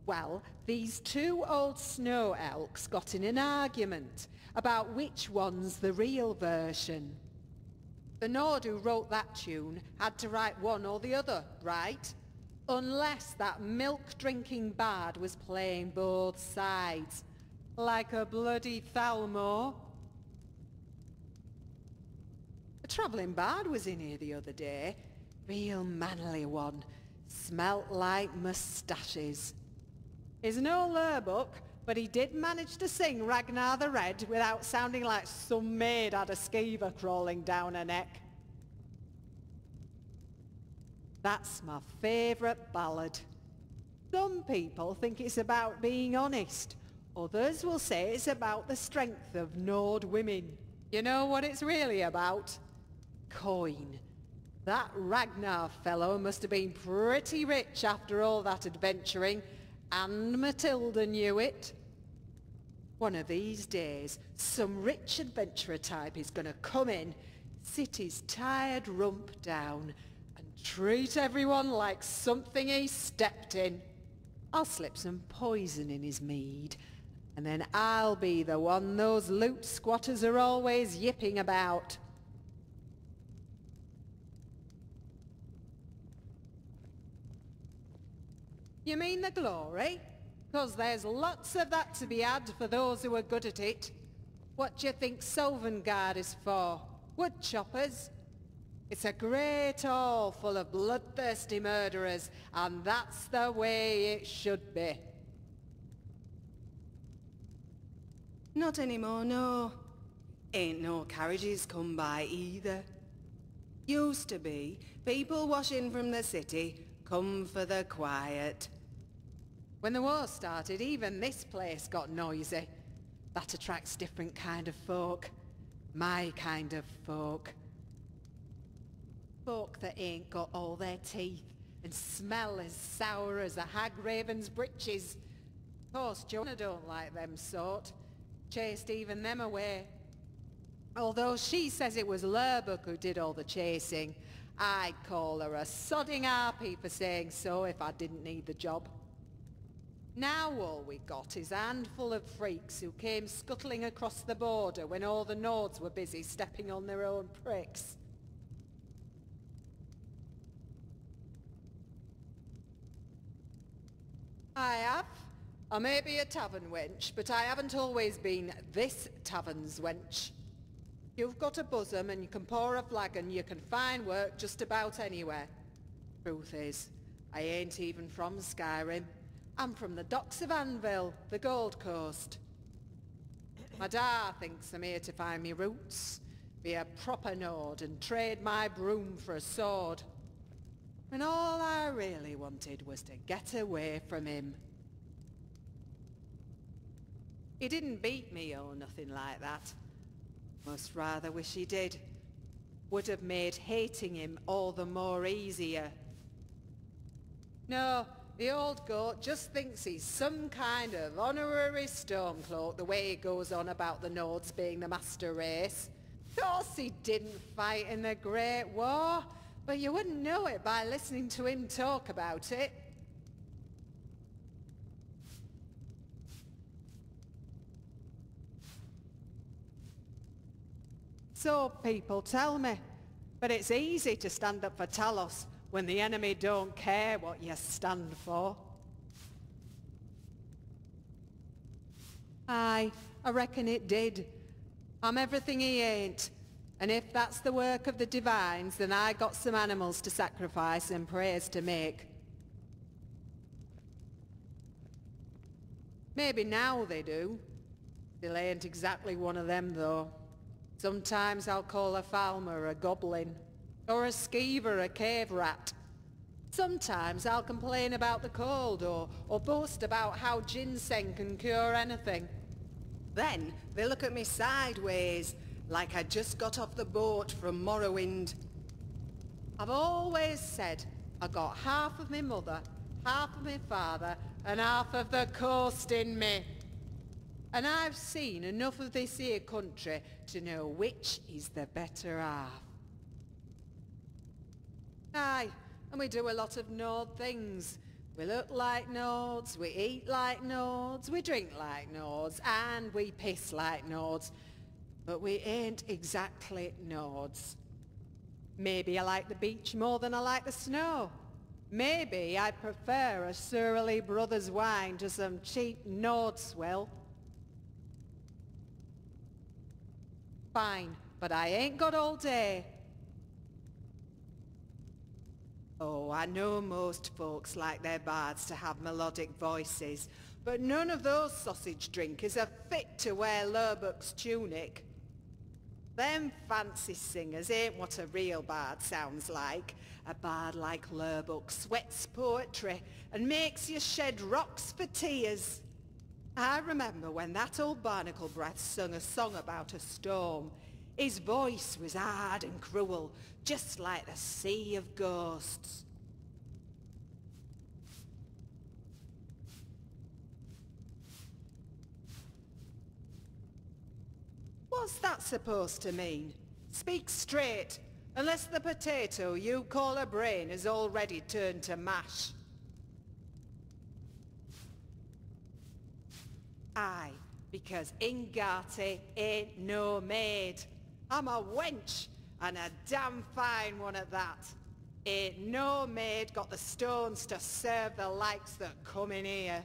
Well, these two old snow elks got in an argument about which one's the real version. The Nord who wrote that tune had to write one or the other, right? Unless that milk-drinking bard was playing both sides. Like a bloody Thalmor. A travelling bard was in here the other day. Real manly one. Smelt like moustaches. He's no Lurbuck, but he did manage to sing Ragnar the Red without sounding like some maid had a skeever crawling down her neck. That's my favourite ballad. Some people think it's about being honest. Others will say it's about the strength of Nord women. You know what it's really about? Coin. That Ragnar fellow must have been pretty rich after all that adventuring, and Matilda knew it. One of these days, some rich adventurer type is going to come in, sit his tired rump down, treat everyone like something he stepped in. I'll slip some poison in his mead, and then I'll be the one those loot squatters are always yipping about. You mean the glory? 'Cause there's lots of that to be had for those who are good at it. What do you think ᵯᴑᴆᴆᴇᴆ is for? Wood choppers? It's a great hall full of bloodthirsty murderers, and that's the way it should be. Not anymore, no. Ain't no carriages come by either. Used to be, people washing from the city come for the quiet. When the war started, even this place got noisy. That attracts different kind of folk. My kind of folk. Folk that ain't got all their teeth and smell as sour as a hag raven's breeches. Of course, Jonna don't like them sort. Chased even them away. Although she says it was Lurbuck who did all the chasing, I'd call her a sodding harpy for saying so if I didn't need the job. Now all we got is a handful of freaks who came scuttling across the border when all the Nords were busy stepping on their own pricks. I have. I may be a tavern wench, but I haven't always been this tavern's wench. You've got a bosom and you can pour a flagon, you can find work just about anywhere. Truth is, I ain't even from Skyrim. I'm from the docks of Anvil, the Gold Coast. My da thinks I'm here to find me roots, be a proper Nord and trade my broom for a sword. When all I really wanted was to get away from him. He didn't beat me or nothing like that. Most rather wish he did. Would have made hating him all the more easier. No, the old goat just thinks he's some kind of honorary Stormcloak the way he goes on about the Nords being the master race. Of course he didn't fight in the Great War, but you wouldn't know it by listening to him talk about it. So people tell me, but it's easy to stand up for Talos when the enemy don't care what you stand for. Aye, I reckon it did. I'm everything he ain't. And if that's the work of the divines, then I got some animals to sacrifice and prayers to make. Maybe now they do. Still ain't exactly one of them, though. Sometimes I'll call a Falmer a goblin, or a skeever a cave rat. Sometimes I'll complain about the cold, or boast about how ginseng can cure anything. Then they look at me sideways, like I just got off the boat from Morrowind. I've always said I got half of my mother, half of my father, and half of the coast in me. And I've seen enough of this here country to know which is the better half. Aye, and we do a lot of Nord things. We look like Nords, we eat like Nords, we drink like Nords, and we piss like Nords. But we ain't exactly Nords. Maybe I like the beach more than I like the snow. Maybe I prefer a Surly Brothers wine to some cheap Nord swill. Fine, but I ain't got all day. Oh, I know most folks like their bards to have melodic voices, but none of those sausage drinkers are fit to wear Lurbuck's tunic. Them fancy singers ain't what a real bard sounds like. A bard like Lurbuck sweats poetry and makes you shed rocks for tears. I remember when that old barnacle breath sung a song about a storm. His voice was hard and cruel, just like the sea of ghosts. What's that supposed to mean? Speak straight, unless the potato you call a brain has already turned to mash. Aye, because Ingati ain't no maid. I'm a wench, and a damn fine one at that. Ain't no maid got the stones to serve the likes that come in here.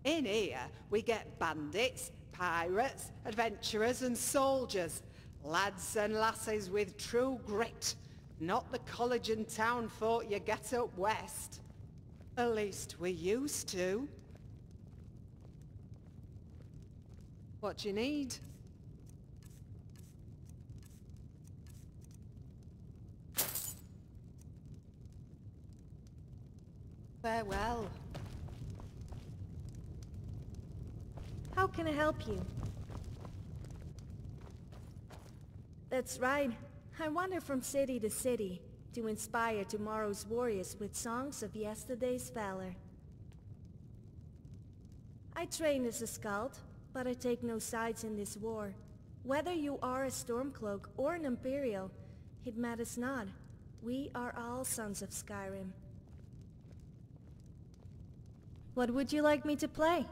In here, we get bandits, pirates, adventurers and soldiers. Lads and lasses with true grit. Not the college and town folk you get up west. At least we used to. What do you need? Farewell. How can I help you? That's right. I wander from city to city to inspire tomorrow's warriors with songs of yesterday's valor. I train as a scout, but I take no sides in this war. Whether you are a Stormcloak or an Imperial, it matters not. We are all sons of Skyrim. What would you like me to play?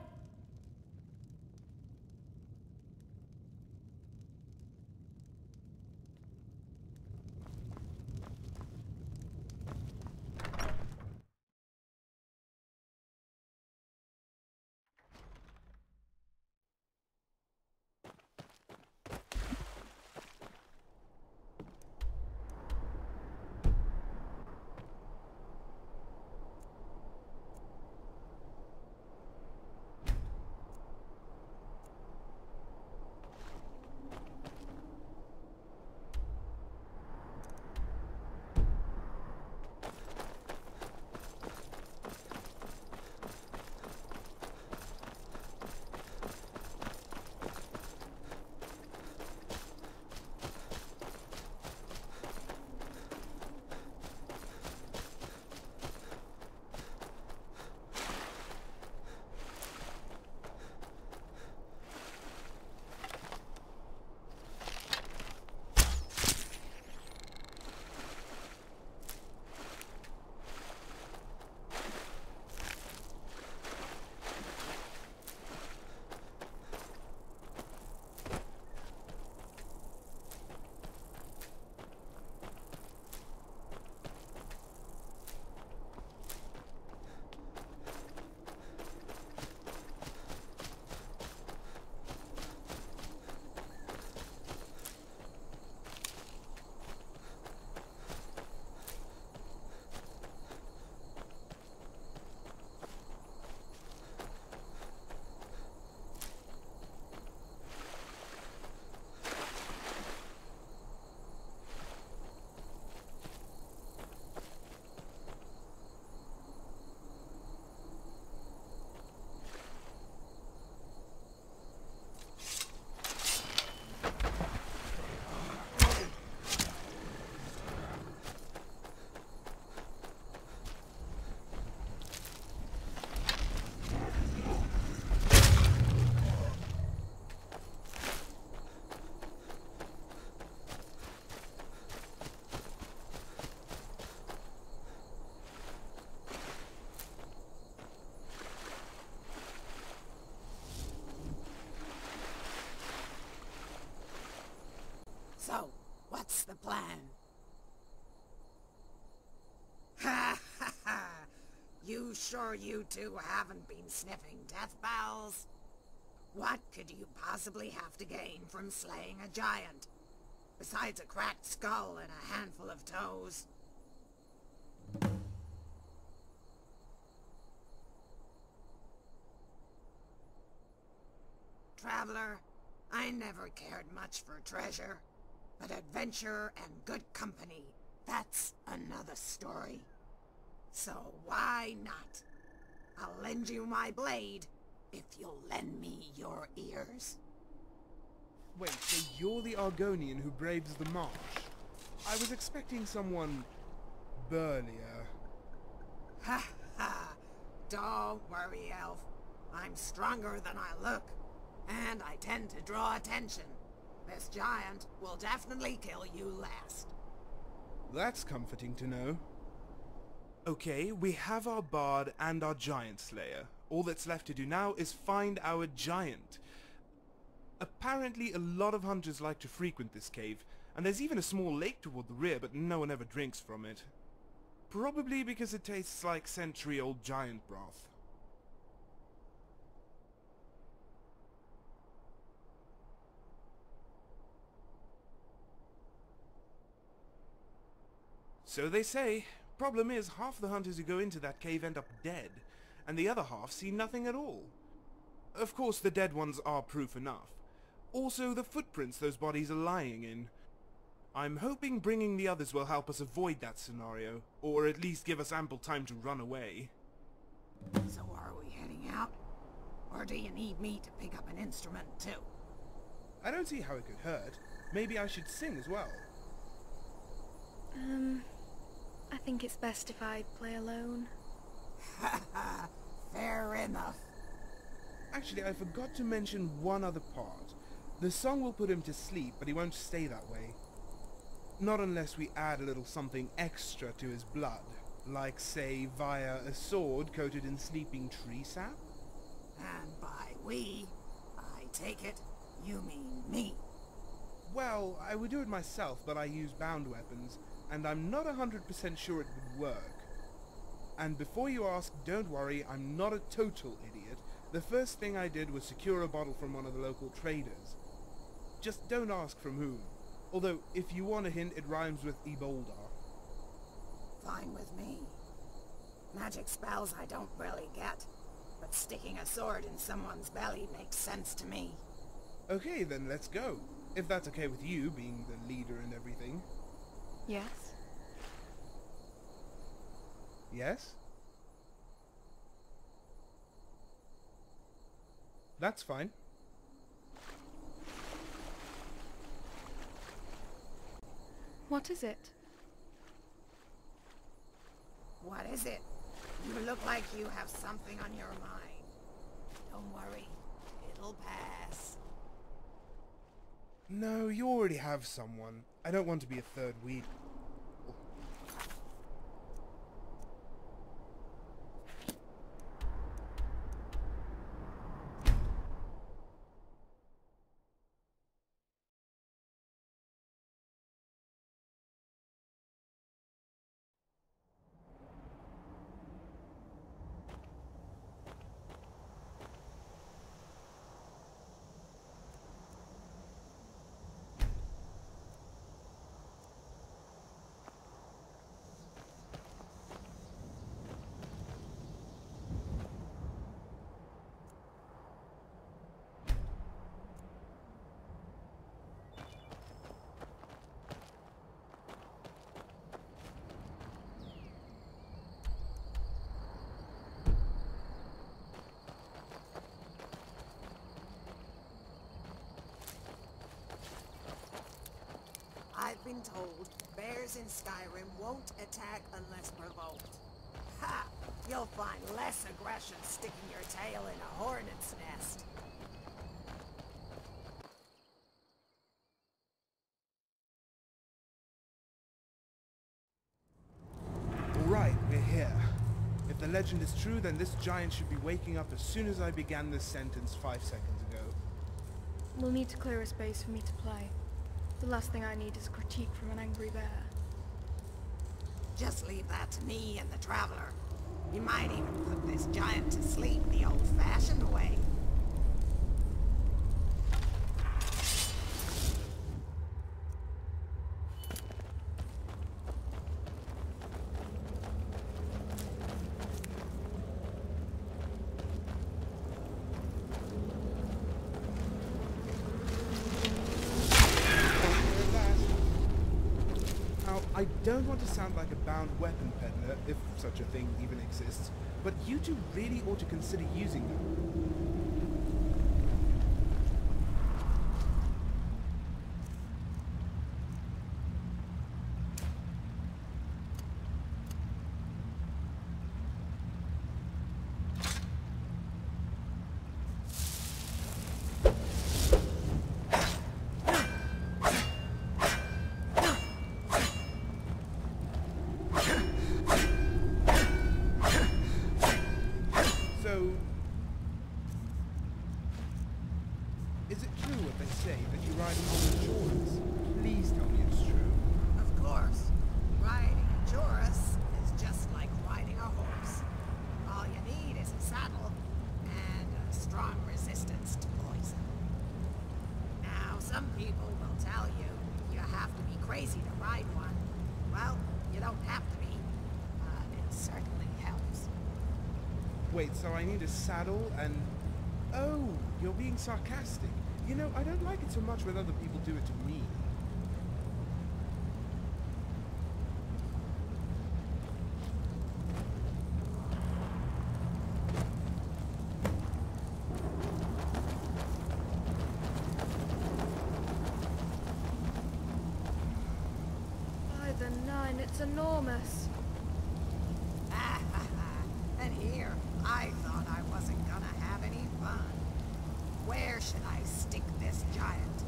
So, what's the plan? Ha ha ha! You sure you two haven't been sniffing death bowels? What could you possibly have to gain from slaying a giant? Besides a cracked skull and a handful of toes? Traveler, I never cared much for treasure, but adventure and good company, that's another story. So why not? I'll lend you my blade, if you'll lend me your ears. Wait, so you're the Argonian who braves the marsh? I was expecting someone burlier. Ha ha! Don't worry, Elf. I'm stronger than I look, and I tend to draw attention. This giant will definitely kill you last. That's comforting to know. Okay, we have our bard and our giant slayer. All that's left to do now is find our giant. Apparently a lot of hunters like to frequent this cave, and there's even a small lake toward the rear, but no one ever drinks from it. Probably because it tastes like century-old giant broth. So they say. Problem is, half the hunters who go into that cave end up dead, and the other half see nothing at all. Of course, the dead ones are proof enough. Also, the footprints those bodies are lying in. I'm hoping bringing the others will help us avoid that scenario, or at least give us ample time to run away. So are we heading out? Or do you need me to pick up an instrument too? I don't see how it could hurt. Maybe I should sing as well. I think it's best if I play alone. Ha ha! Fair enough. Actually, I forgot to mention one other part. The song will put him to sleep, but he won't stay that way. Not unless we add a little something extra to his blood. Like, say, via a sword coated in sleeping tree sap? And by we, I take it, you mean me. Well, I would do it myself, but I use bound weapons, and I'm not 100% sure it would work. And before you ask, don't worry, I'm not a total idiot. The first thing I did was secure a bottle from one of the local traders. Just don't ask from whom. Although, if you want a hint, it rhymes with Eboldar. Fine with me. Magic spells I don't really get, but sticking a sword in someone's belly makes sense to me. Okay, then let's go. If that's okay with you, being the leader and everything. Yes? Yes? That's fine. What is it? What is it? You look like you have something on your mind. Don't worry, it'll pass. No, you already have someone. I don't want to be a third wheel. I've been told bears in Skyrim won't attack unless provoked. Ha! You'll find less aggression sticking your tail in a hornet's nest. Alright, we're here. If the legend is true, then this giant should be waking up as soon as I began this sentence 5 seconds ago. We'll need to clear a space for me to play. The last thing I need is a critique from an angry bear. Just leave that to me and the Traveler. You might even put this giant to sleep the old-fashioned way. I don't want to sound like a bound weapon peddler, if such a thing even exists, but you two really ought to consider using them. Is it true what they say, that you ride on the Jorus? Please tell me it's true. Of course. Riding a Jorus is just like riding a horse. All you need is a saddle and a strong resistance to poison. Now, some people will tell you you have to be crazy to ride one. Well, you don't have to be, but it certainly helps. Wait, so I need a saddle and... Oh, you're being sarcastic. You know, I don't like it so much when other people do it to me. By the 9, it's enormous. And here, I thought I wasn't gonna have any fun. Where should I stick this giant?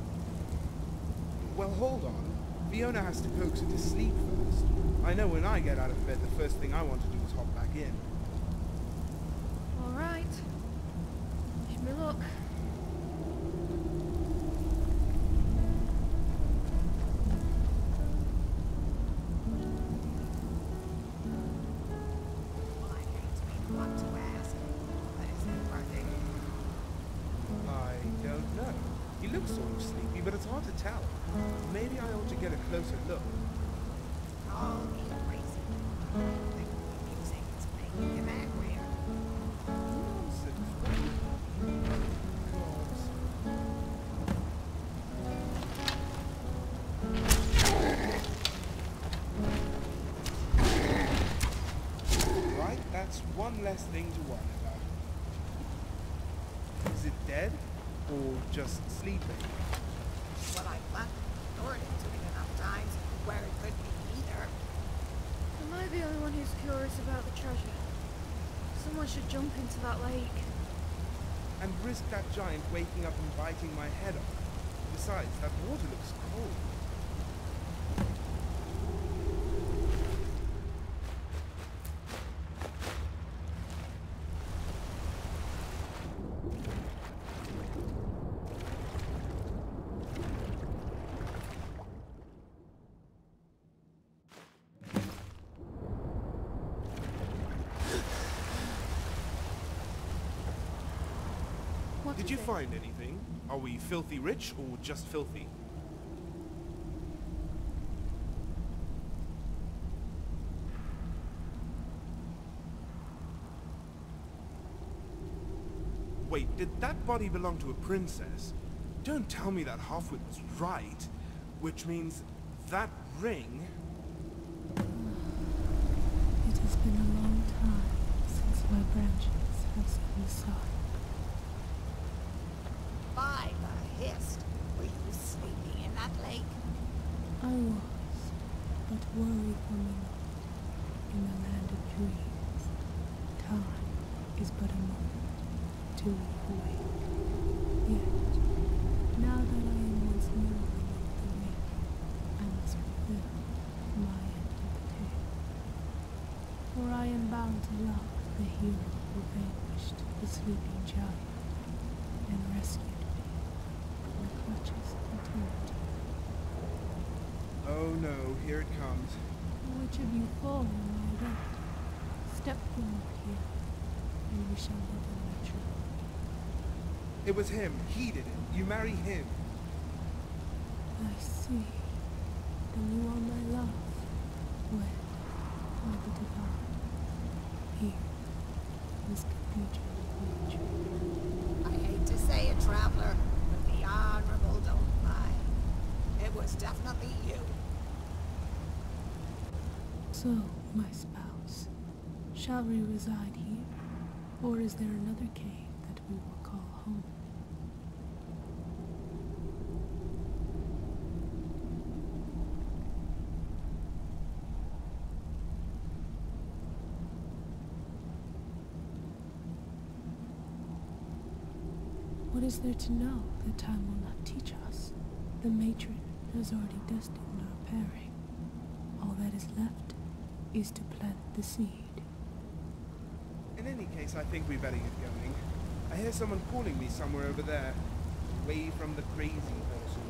Well, hold on. Fiona has to coax her to sleep first. I know when I get out of bed, the first thing I want to do is hop back in. Alright. Wish me luck. Well, I hate to be the one to ask, but is it working? I don't know. He looks sort of sleepy, but it's hard to tell. Maybe I ought to get a closer look. Call me crazy. I think the music is making him angrier. Right, that's one less thing to worry about. Is it dead? Or just sleeping? Well, I've left ignored it to it enough times where it could be either. Am I the only one who's curious about the treasure? Someone should jump into that lake. And risk that giant waking up and biting my head off. Besides, that water looks cold. What Did is you it? find anything? Are we filthy rich or just filthy? Wait, did that body belong to a princess? Don't tell me that Halfwit was right, which means that ring... It has been a long time since my branches have seen the sun. By the hist, were you sleeping in that lake? I was, but worry for me not. In the land of dreams, time is but a moment to awake. Yet, now that I am once more beneath the ring, I must fulfill my end of the tale. For I am bound to love the hero who vanquished the sleeping giant and rescued me from the clutches of eternity. no, here it comes. Which of you fall in my right? Step forward here, and we shall live in matrimony. It was him. He did it. You marry him. I see. Then you are my love. Wed, by the divine. Here, this cathedral of nature. I hate to say it, traveler, but the honorable don't lie. It was definitely you. So, my spouse, shall we reside here, or is there another cave that we will call home? What is there to know that time will not teach us? The matron has already destined our pairing. All that is left is to plant the seed. In any case, I think we better get going. I hear someone calling me somewhere over there. Away from the crazy person.